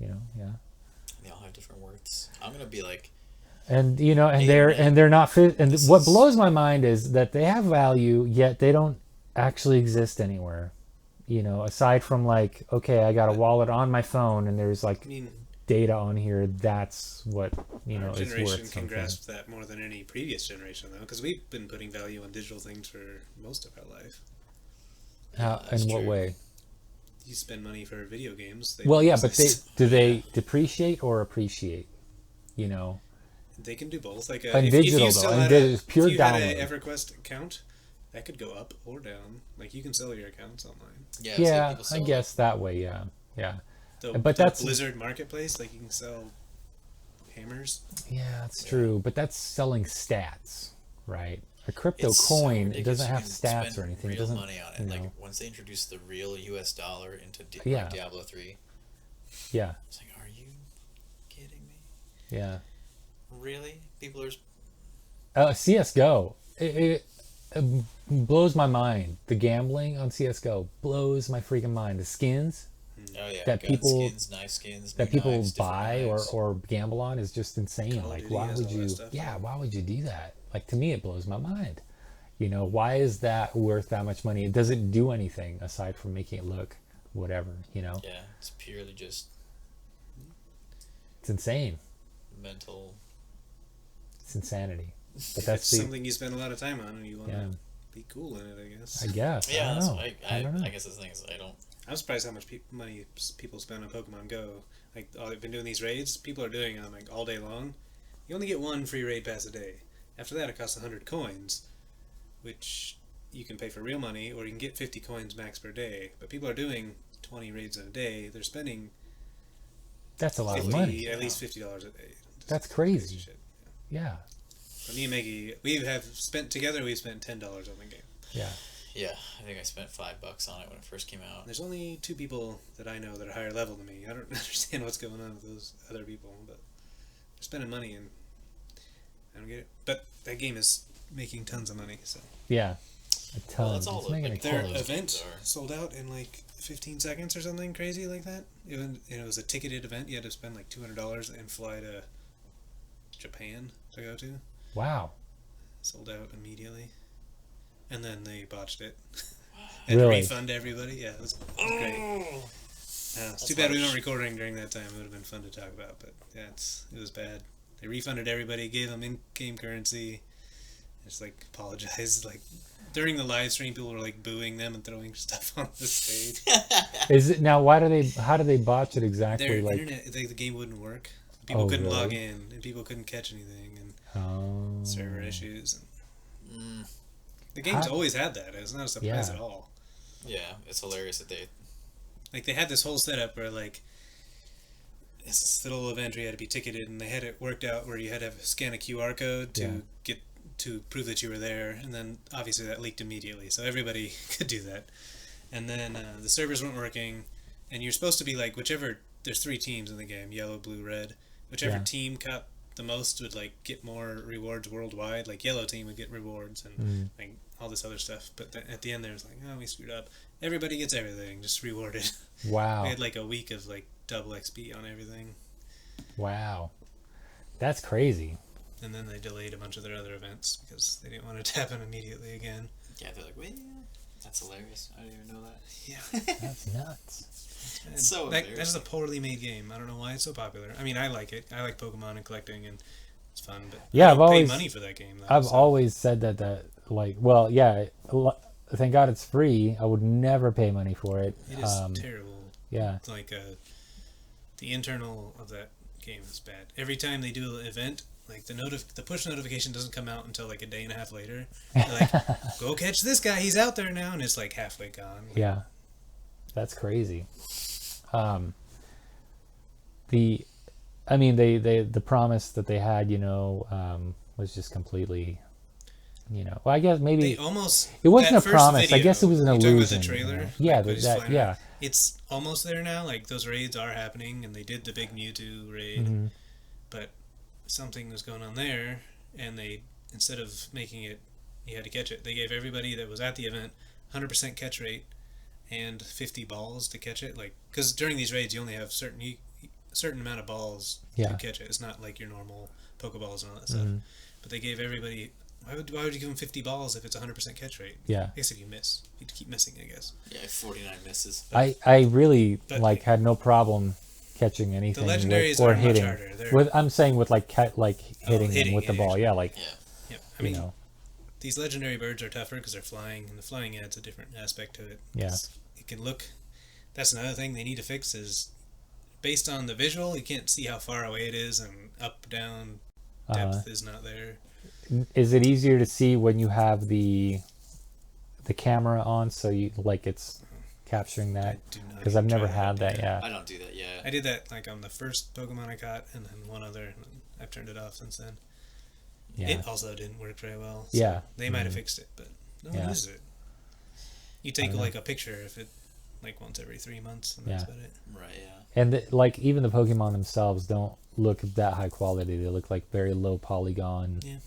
Yeah. They all have different worths. I'm gonna be like, And and Hey, they're not fit. And this what is- blows my mind is that they have value, yet they don't actually exist anywhere. Aside from like, okay, I got a wallet on my phone, and there's like I mean, data on here. That's what our is generation worth can something. grasp that more than any previous generation, though, because we've been putting value on digital things for most of our life. How, that's in what true. way? You spend money for video games. They Well, don't yeah, but exist. do they depreciate or appreciate? They can do both. Like And if digital, you though, still and had it's pure if you had download. an EverQuest account, that could go up or down. Like you can sell your accounts online. yeah, so Yeah, people I sell guess that way. Yeah. The, But the that's- Blizzard Marketplace. Like you can sell hammers. Yeah, that's true. But that's selling stats, right? A crypto It's so coin, it ridiculous. doesn't You have can stats spend or anything. It real doesn't. money on it. you Like know. once they introduced the real U.S. dollar into Yeah. like Diablo 3, Yeah, it's like, are you kidding me? yeah. Really? People are. CS:GO, it blows my mind. The gambling on CS:GO blows my freaking mind. The skins Oh yeah, That gun people- skins, knife skins, that new people knives, different buy knives. or gamble on is just insane. Call of Like, Duty why has would all that you? stuff. Yeah, why would you do that? Like, to me, it blows my mind. Why is that worth that much money? It doesn't do anything aside from making it look whatever. Yeah, it's purely just It's insane. mental. It's insanity. But It's that's the. something you spend a lot of time on, and you want to Yeah, be cool in it. I guess. I guess. Yeah, I that's, don't know. I don't know. I guess that's the thing is I don't. I'm surprised how much money people spend on Pokemon Go. Like, they've been doing these raids. People are doing them like all day long. You only get one free raid pass a day. After that, it costs 100 coins, which you can pay for real money, or you can get 50 coins max per day. But people are doing 20 raids in a day. They're spending That's a lot of 50, money. at least $50 a day. That's Just crazy. shit. Yeah. But me and Maggie, we've spent $10 on the game. Yeah. Yeah, I think I spent $5 on it when it first came out. There's only 2 people that I know that are higher level than me. I don't understand what's going on with those other people, but they're spending money and I don't get it. But that game is making tons of money, so. Yeah. A ton. Well, that's all It's the- making like, a Their killing. those event games are- sold out in like 15 seconds or something crazy like that. It was a ticketed event. You had to spend like $200 and fly to Japan to go to. Wow. Sold out immediately. and then they botched it. Had to Really? refund everybody. Yeah, it was great. It's too bad we weren't recording during that time. It would have been fun to talk about, but yeah, it was bad. They refunded everybody, gave them in-game currency, just like apologized. Like during the live stream, people were like booing them and throwing stuff on the stage. Is it now? How do they botch it exactly? Their Like, internet, the game wouldn't work. People Oh, couldn't really? log in, and people couldn't catch anything, and oh, server issues. And Mm, the game's How- always had that. It's not a surprise Yeah. at all. yeah, it's hilarious that they. Like they had this whole setup where like this little event where you had to be ticketed, and they had it worked out where you had to scan a QR code to Yeah. get to prove that you were there, and then obviously that leaked immediately, so everybody could do that. And then the servers weren't working, and you're supposed to be like whichever. There's 3 teams in the game: yellow, blue, red. Whichever Yeah. team caught the most would like get more rewards worldwide. Like yellow team would get rewards and like all this other stuff. But at the end, there's like, oh, we screwed up. Everybody gets everything, just rewarded. wow, We had like a week of like double XP on everything, wow, that's crazy. and then they delayed a bunch of their other events because they didn't want it to happen immediately again. Yeah, they're like, wait, that's hilarious. I didn't even know that. Yeah, That's nuts. It's so that is a embarrassing. poorly made game. I don't know why it's so popular. I mean, I like it. I like Pokemon and collecting, and it's fun. But Yeah, I I've don't pay always- money for that game. Though, I've so- always said that like, well, yeah. Thank God it's free. I would never pay money for it. It is terrible. Yeah, It's like the internal of that game is bad. Every time they do an event, like the push notification doesn't come out until like a day and a half later. They're like, go catch this guy, he's out there now, and it's like halfway gone. yeah, that's crazy. The promise that they had, was just completely, well, I guess maybe They almost it wasn't that a first promise. I video, guess it was an you talking illusion. about the trailer? Yeah, Like, when he's flying yeah. around? It's almost there now. Like those raids are happening, and they did the big Mewtwo raid, Mhm. but something was going on there, and they instead of making it, you had to catch it. They gave everybody that was at the event 100% catch rate and 50 balls to catch it. Like because during these raids, you only have certain amount of balls Yeah. to catch it. It's not like your normal Pokeballs and all that stuff. Mhm. But they gave everybody. Why would you give them 50 balls if it's 100% catch rate? Yeah. I guess if you miss, you'd keep missing. I guess. Yeah, 49 misses. I really But- had no problem catching anything legendaries or are much hitting. harder. They're- With I'm saying with hitting hitting, with the yeah, ball. Yeah, like Yeah. Yeah, I mean, you know, these legendary birds are tougher because they're flying, and the flying adds a different aspect to it. Yeah. It can look. That's another thing they need to fix is, based on the visual, you can't see how far away it is, and up, down, depth is not there. is it easier to see when you have the camera on, so you like it's capturing that? I do not Because even I've never try had that. Yeah. Yeah. I don't do that, yeah. I did that like on the first Pokemon I caught, and then one other. And I've turned it off since then. Yeah. It also didn't work very well. So Yeah. they might have Mhm. fixed it, but no one Yeah. uses it. You take don't know. like a picture if it like once every 3 months, and that's Yeah. about it. Right, yeah. And even the Pokemon themselves don't look that high quality. They look like very low polygon. Yeah.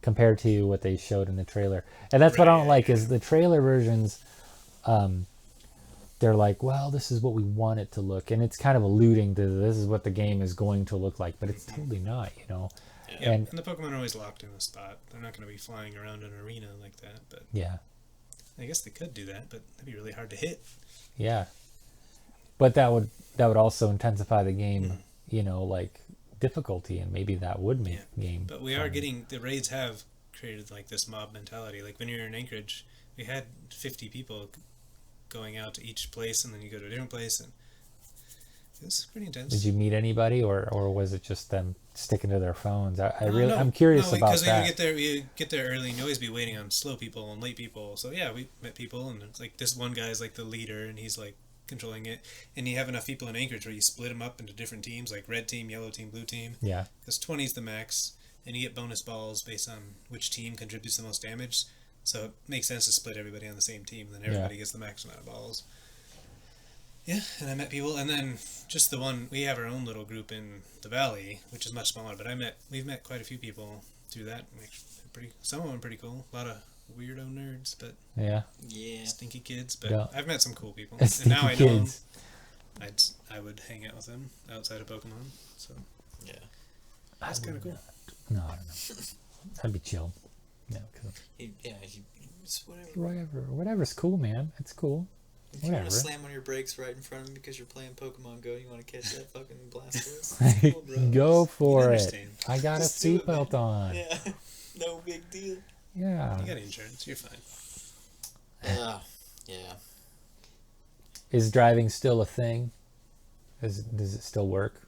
Compared to what they showed in the trailer. And that's what I don't Right. like is the trailer versions. They're like, well, this is what we want it to look, and it's kind of alluding to this is what the game is going to look like, but it's totally not. Yeah, And and the Pokemon are always locked in a spot. They're not going to be flying around an arena like that. But yeah, I guess they could do that, but that'd be really hard to hit. yeah. But that would also intensify the game. Like difficulty, and maybe that would make the game. But we are fun. getting the raids have created like this mob mentality. Like when you're in Anchorage, we had 50 people going out to each place, and then you go to a different place, and it's pretty intense. Did you meet anybody, or was it just them sticking to their phones? No, I'm curious about because that. we get there early, and you always be waiting on slow people and late people. So yeah, we met people, and it's like this one guy's like the leader, and he's like controlling it. And you have enough people in Anchorage where you split them up into different teams, like red team, yellow team, blue team. Yeah, Because 20 is the max, and you get bonus balls based on which team contributes the most damage. So it makes sense to split everybody on the same team, and then everybody gets the max amount of balls. Yeah, and I met people, and then just the one, we have our own little group in the valley, which is much smaller, but we've met quite a few people through that. Some of them are pretty cool. A lot of weirdo nerds, but yeah. Yeah. stinky kids, but Yeah. I've met some cool people. Stinky and now I know them. kids. I would hang out with them outside of Pokemon, so Yeah. that's kind of cool. No, I don't know. That'd be chill. No, 'cause It's whatever. whatever's cool, man. It's cool. If you want Whatever. to slam on your brakes right in front of him because you're playing Pokemon Go, you want to catch that fucking Blastoise? It's cool, bro. Go for it. understand. I got a Just do it, seatbelt on. Yeah, no big deal. Yeah. You got insurance. You're fine. Yeah. Is driving still a thing? Does it still work?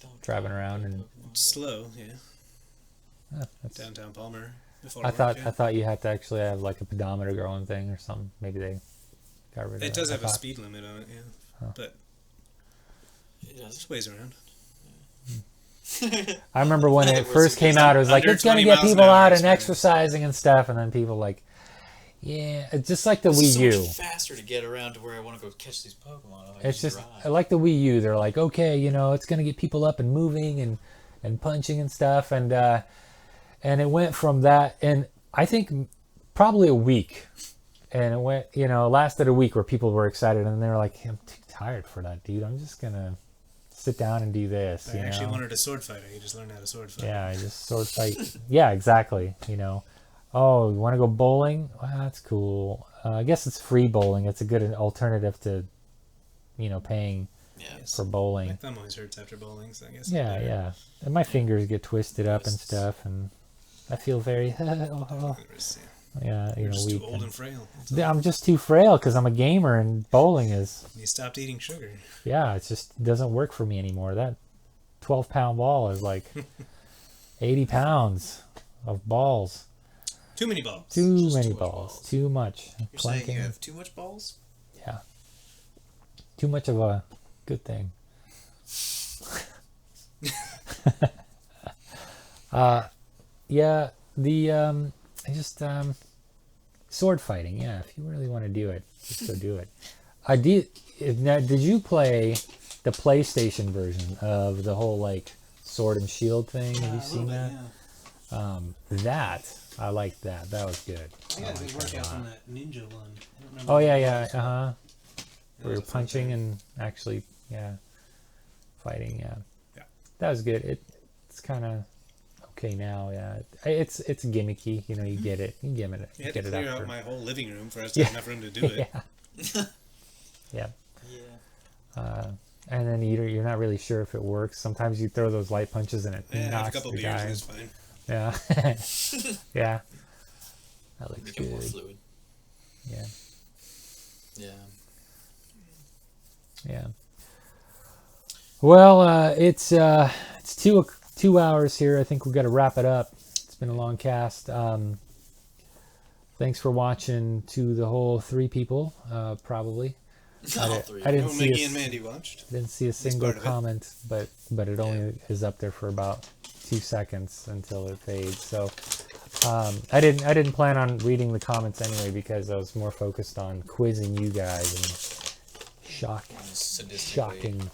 Don't Driving around and It's slow, yeah. that's, Downtown Palmer. I thought you had to actually have like a pedometer going thing or something. Maybe they got rid of It does I have a thought- speed limit on it, yeah. Huh. But It does. there's ways around. I remember when it What's first it came called? out, it was like, Under it's going to 20 get miles an people hour out is and fine. exercising and stuff. And then people like, yeah, it's just like the Wii so U. much faster to get around to where I want to go catch these Pokemon. If I It's can just drive. like the Wii U. They're like, okay, it's going to get people up and moving and punching and stuff. And it went from that. And I think probably a week. And it went, lasted a week where people were excited. And they were like, I'm too tired for that, dude. I'm just going to sit down and do this. I actually wanted a sword fighter. You just learned how to sword fight. Yeah, I just sword fight. Yeah, exactly. Oh, you want to go bowling? Well, that's cool. I guess it's free bowling. It's a good alternative to, paying Yeah. for bowling. My thumb always hurts after bowling, so I guess. Yeah, it's better. yeah. And my fingers get twisted up and Wrists. stuff, and I feel very, yeah, You're just too weak. old and frail. That's Yeah, all. I'm just too frail because I'm a gamer, and bowling is, You stopped eating sugar. yeah, it just doesn't work for me anymore. That 12-pound ball is like 80 pounds of balls. Too many balls. Too Just many too much balls. balls. Too much. You're Clanking. saying you have too much balls? Yeah. Too much of a good thing. Yeah, I just sword fighting. Yeah, if you really want to do it, just go do it. Now, did you play the PlayStation version of the whole like sword and shield thing? Have you seen that? That I liked that. That was good. I got a good liked that a workout lot. on that ninja one. I don't remember Oh yeah, what it yeah, was. We were was a fun punching thing. and actually, yeah, fighting. Yeah, Yeah. that was good. It's kind of okay now. Yeah, it's gimmicky. You get it. You get it. You had Get to it clear after. out my whole living room for us to have enough room to do it. Yeah. Yeah. Yeah. And then you're not really sure if it works. Sometimes you throw those light punches and it Yeah, have a knocks couple the beers guy. and it's fine. Yeah. Yeah. That looks Make it more good. fluid. Yeah. Yeah. Yeah. Well, it's 2 hours here. I think we've got to wrap it up. It's been a long cast. Thanks for watching to the whole 3 people, probably. All three. I didn't Oh, see Mickey a, and Mandy watched. didn't see a single part of it. comment, but it only is up there for about 2 seconds until it fades. So I didn't plan on reading the comments anyway because I was more focused on quizzing you guys and Sadistically. shocking.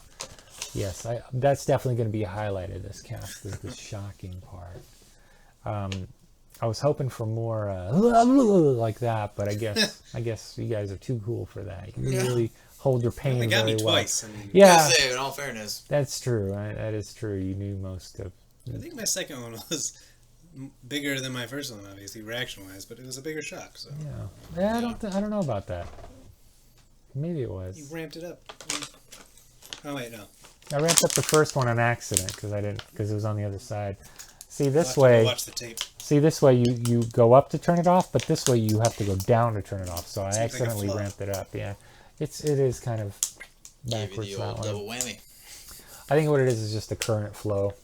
Yes, that's definitely going to be a highlight of this cast, is the shocking part. I was hoping for more like that, but I guess you guys are too cool for that. You Yeah. really hold your pain They got very me well. twice. I mean, Yeah, Gotta say, in all fairness, that's true. That is true. You knew most of. I think my second one was bigger than my first one, obviously, reaction-wise, but it was a bigger shock. So Yeah, I don't know about that. Maybe it you was. ramped it up. Oh wait, no. I ramped up the first one on accident because it was on the other side. See this We'll have to go way. watch the tape. See this way you go up to turn it off, but this way you have to go down to turn it off. So I Seems like a accidentally flaw. ramped it up. Yeah, it is kind of Gave you backwards the that old way. double whammy. I think what it is just the current flow.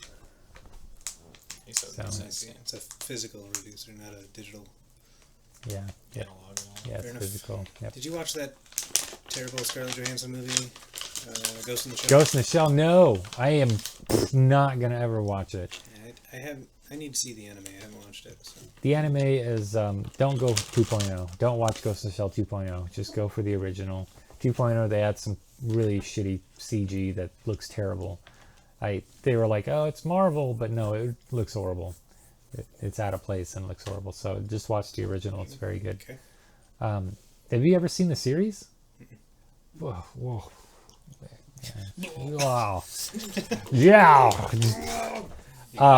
so So- It's a physical reducer, not a digital. Yeah, yeah, analog and all. yeah. It's Fair enough. physical. Yep. Did you watch that terrible Scarlett Johansson movie, Ghost in the Shell? Ghost in the Shell. No, I am not gonna ever watch it. Yeah, I need to see the anime. I haven't watched it. So. The anime is don't go 2.0. Don't watch Ghost in the Shell 2.0. Just go for the original. 2.0 they had some really shitty CG that looks terrible. They were like, oh, it's Marvel, but no, it looks horrible. It's out of place and looks horrible. So just watch the original. It's very good. Okay. Have you ever seen the series? Whoa, whoa. Wow. Yeah.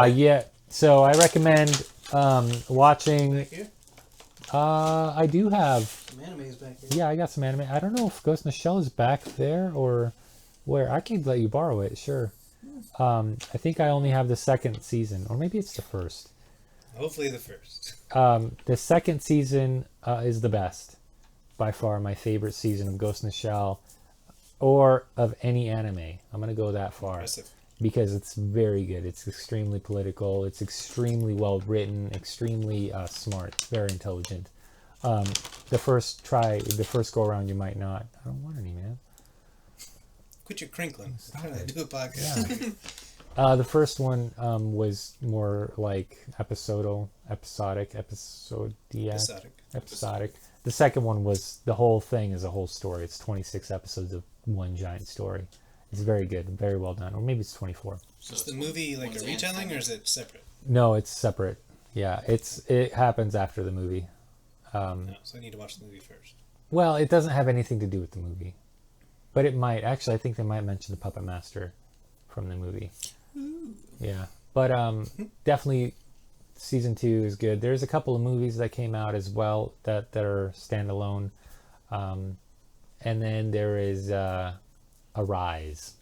Yeah. So I recommend Watching. Back here? I do have. Some animes back here. Yeah, I got some anime. I don't know if Ghost in the Shell is back there or where. I could let you borrow it, sure. I think I only have the second season, or maybe it's the first. Hopefully the first. The second season is the best. By far my favorite season of Ghost in the Shell or of any anime. I'm going to go that far. Impressive. Because it's very good. It's extremely political. It's extremely well written, extremely smart, very intelligent. The first go around, you might not. I don't want any, man. Quit your crinkling. Stop I'm trying it. to do a podcast. The first one was more like episodic. The second one was the whole thing is a whole story. It's 26 episodes of one giant story. It's very good, very well done. Or maybe it's 24. So is the movie like a retelling or is it separate? No, it's separate. Yeah, it happens after the movie. No, so I need to watch the movie first. Well, it doesn't have anything to do with the movie. But it might. Actually, I think they might mention the Puppet Master from the movie. Yeah. But definitely season 2 is good. There's a couple of movies that came out as well that are standalone. And then there is Arise.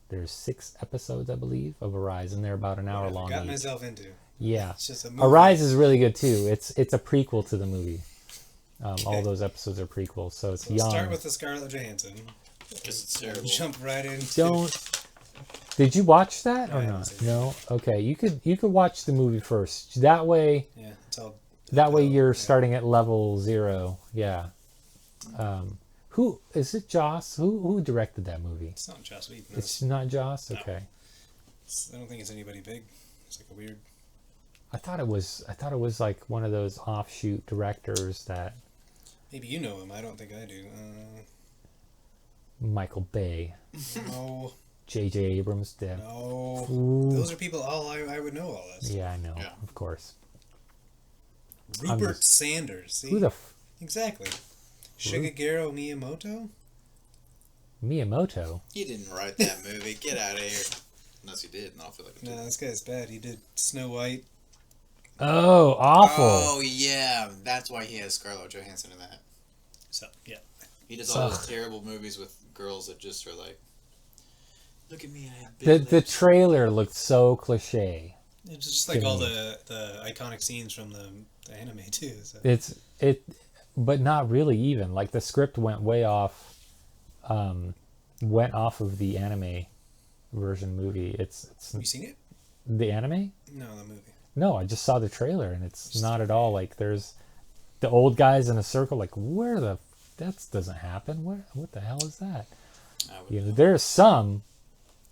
There's 6 episodes, I believe, of Arise, and they're about an hour long. Got each. myself into. Yeah. It's just a movie. Arise is really good too. It's a prequel to the movie. All those episodes are prequels, so it's So young. start with the Scarlett Johansson. Because it's terrible. Jump right into. Don't. Did you watch that or I haven't not? seen it. No. Okay, you could watch the movie first. That way, Yeah, it's all. you're yeah. starting at level 0. Yeah. Who is it? Joss? Who directed that movie? It's not Joss Whedon. It's not Joss. No. Okay. I don't think it's anybody big. It's like a weird. I thought it was like one of those offshoot directors that Maybe you know him. I don't think I do. Michael Bay, No, J.J. Abrams did. no. Ooh. Those are people. All I would know all this. Yeah, I know. Yeah. Of course. Rupert just- Sanders. See? Who the Exactly. Shigeru Miyamoto. Miyamoto? He didn't write that movie. Get out of here. Unless he did, and I'll feel like No, this guy's bad. He did Snow White. Oh, awful. Oh yeah, that's why he has Scarlett Johansson in that. So yeah. He does all those Ugh. terrible movies with girls that just are like, look at me, I have big The lips." trailer looked so cliche. It's just like Kidding all me. the iconic scenes from the anime too. So. But not really even. Like the script went way off, went off of the anime version movie. It's Have you seen it? the anime. No, the movie. No, I just saw the trailer and it's not at all like there's the old guys in a circle. Like where the that doesn't happen. What the hell is that? I would You know, there's some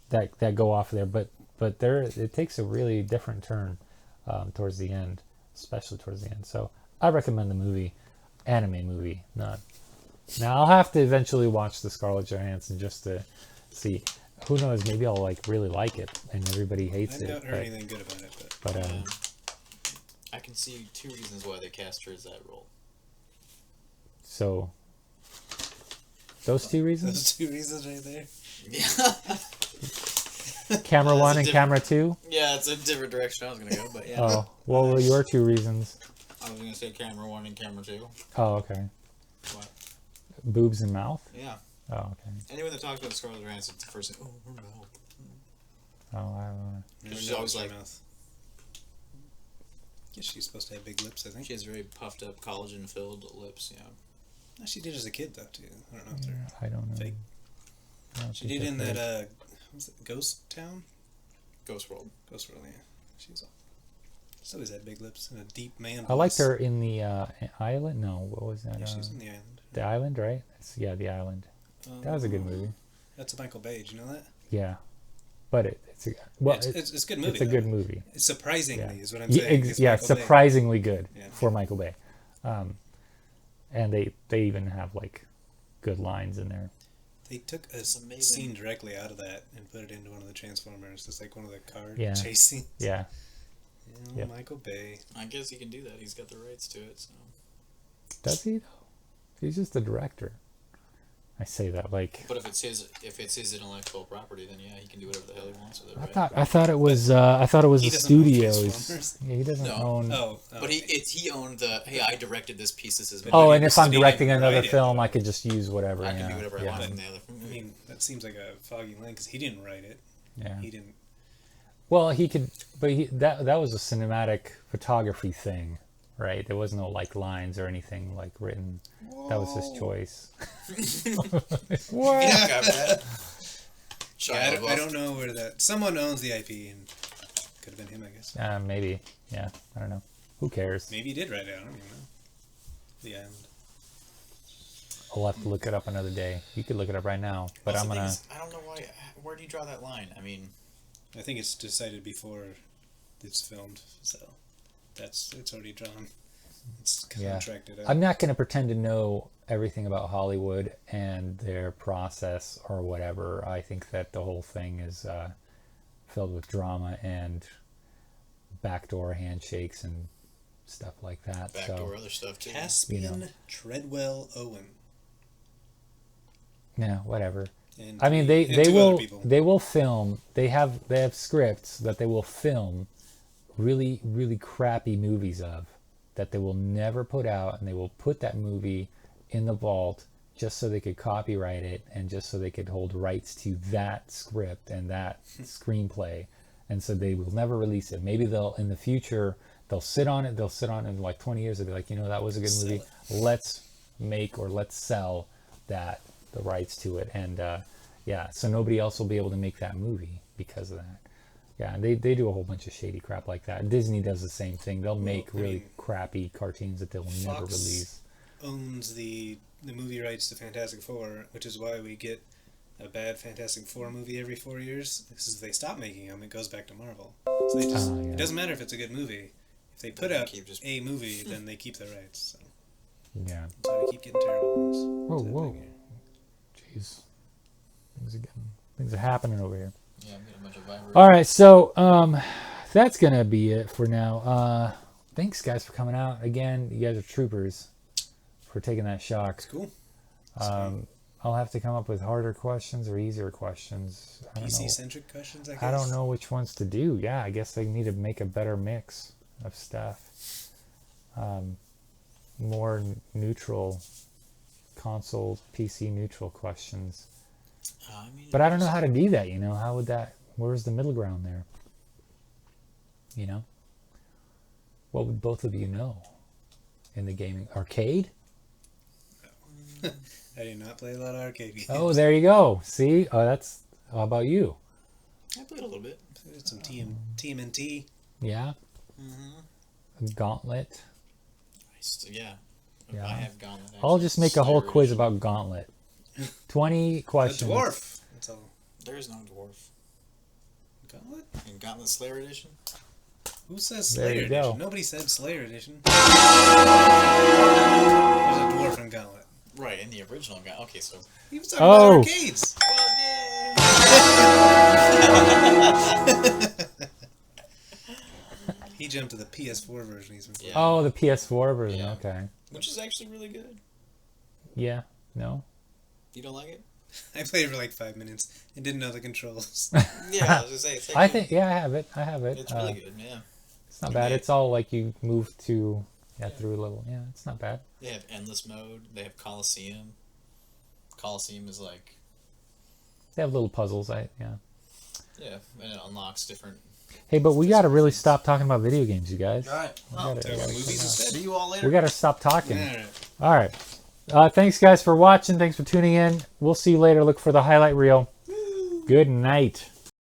that go off there, but there it takes a really different turn towards the end, especially towards the end. So I recommend the movie, anime movie. Not now. I'll have to eventually watch the Scarlett Johansson just to see. Who knows? Maybe I'll really like it, and everybody hates I've it. not heard anything good about it, but But I can see 2 reasons why they cast her as that role. so those 2 reasons: those 2 reasons right there. Yeah. camera That's 1 a and different- camera 2. Yeah, it's a different direction I was gonna go, but yeah. Oh, what were your 2 reasons? I was gonna say camera 1 and camera 2. Oh, okay. What? Boobs and mouth. Yeah. Oh, okay. Anyone that talks about Scarlett Johansson, it's the first thing. Oh, her mouth. Oh, I don't know. She's always like- mouth. Guess she's supposed to have big lips. I think. She has very puffed up, collagen filled lips. Yeah. No, she did as a kid though too. I don't know if they're. I don't know. Fake. I don't She think did in they're that fake. what was it, Ghost Town? Ghost World. Ghost World, yeah. She's always had big lips and a deep man. I liked voice. her in the island. No, what was that? Yeah, she's in the island. The island, right? Yeah, the island. That was a good movie. That's a Michael Bay. Did you know that? Yeah, but it's a well, It's a good movie. it's a though. good movie. Surprisingly, Yeah, is what I'm saying. It's yeah, Michael Bay. surprisingly good Yeah. for Michael Bay. And they even have like good lines in there. They took a It's amazing. scene directly out of that and put it into one of the Transformers. It's like one of the car Yeah. chase scenes. Yeah, Yeah, Yep. Michael Bay. I guess he can do that. He's got the rights to it. So. does he though? He's just a director. I say that like But if it's his intellectual property, then yeah, he can do whatever the hell he wants with it, I right? thought it was the He doesn't own studios. Transformers. Yeah, he doesn't No. own. Oh, But he owned the hey, I directed this piece. This is But mine. Oh, he and if was I'm studying directing it, another right? film, I could just use whatever. I yeah. can do whatever I yeah. want in the other. I mean, that seems like a foggy line because he didn't write it. Yeah. He didn't. Well, he could, but that was a cinematic photography thing, right? There was no like lines or anything like written. That was his choice. What? Yeah, Shia I LaBeouf. don't know where that. Someone owns the IP, and could have been him, I guess. Maybe. Yeah. I don't know. Who cares? Maybe he did write it. I don't even know. The island. I'll have to look it up another day. You could look it up right now, but Plus, I'm the thing gonna. is, I don't know why. Where do you draw that line? I mean, I think it's decided before it's filmed, so it's already drawn. It's Yeah. contracted out. I'm not gonna pretend to know everything about Hollywood and their process or whatever. I think that the whole thing is filled with drama and backdoor handshakes and stuff like that. backdoor So other stuff too. Caspian Treadwell Owen. yeah, whatever. And I mean, and they two will other people. they will film. They have scripts that they will film really really crappy movies of that they will never put out, and they will put that movie in the vault just so they could copyright it and just so they could hold rights to that script and that screenplay, and so they will never release it. Maybe they'll in the future they'll sit on it. They'll sit on it in like 20 years. They'll be like, you know, that was a good Sell movie. Let's make or let's sell the rights to it, and yeah, so nobody else will be able to make that movie because of that. Yeah, and they do a whole bunch of shady crap like that. Disney does the same thing. They'll make I really mean, crappy cartoons that they will never Fox release. owns the movie rights to Fantastic Four, which is why we get a bad Fantastic Four movie every 4 years. Because if they stop making them, it goes back to Marvel. So they just yeah. it doesn't matter if it's a good movie. If they put out keep just- a movie, then they keep the rights. So Yeah. that's why we keep getting terrible ones. Whoa, What's whoa. happening here? Jeez. Things are happening over here. Yeah, I'm getting a bunch of vibrations. All right, so that's gonna be it for now. Thanks guys for coming out again. You guys are troopers for taking that shock. It's cool. I'll have to come up with harder questions or easier questions. I don't know. PC centric questions, I guess. I don't know which ones to do. Yeah, I guess they need to make a better mix of stuff. More neutral console PC neutral questions. I mean, But I don't know how to do that, you know. How would that where's the middle ground there? You know? What would both of you know in the gaming arcade? I do not play a lot of arcade games. Oh, there you go. See? Oh, that's how about you? I played a little bit. There's some TMNT. Yeah? Mm-hmm. Gauntlet. Yeah. Yeah. I have Gauntlet. I'll just make a whole Slayer quiz Edition. about Gauntlet. 20 A questions. dwarf. That's all. There is no dwarf Gauntlet? in Gauntlet Slayer Edition. Who says There Slayer you go. Edition? Nobody said Slayer Edition. There's a dwarf in Gauntlet. Right in the original Gauntlet. Okay, so. He was talking about Oh. arcades. He jumped to the PS4 version. He's been playing. Yeah. Oh, the PS4 version. Yeah. Okay. Which is actually really good. Yeah. No. You don't like it? I played for like 5 minutes and didn't know the controls. Yeah, I was gonna say. It's I actually- think yeah, I have it. I have it. it's really good. Yeah. It's not bad. Yeah. It's all like you move to Yeah. through a level. Yeah, it's not bad. They have endless mode. They have Coliseum. Coliseum is like They have little puzzles. Yeah. yeah, and it unlocks different. Hey, but we got to really stop talking about video games, you guys. All right. We gotta- Talk we about gotta movies come out. instead. See you all later. We got to stop talking. Alright. All right. Thanks, guys, for watching. Thanks for tuning in. We'll see you later. Look for the highlight reel. Good night.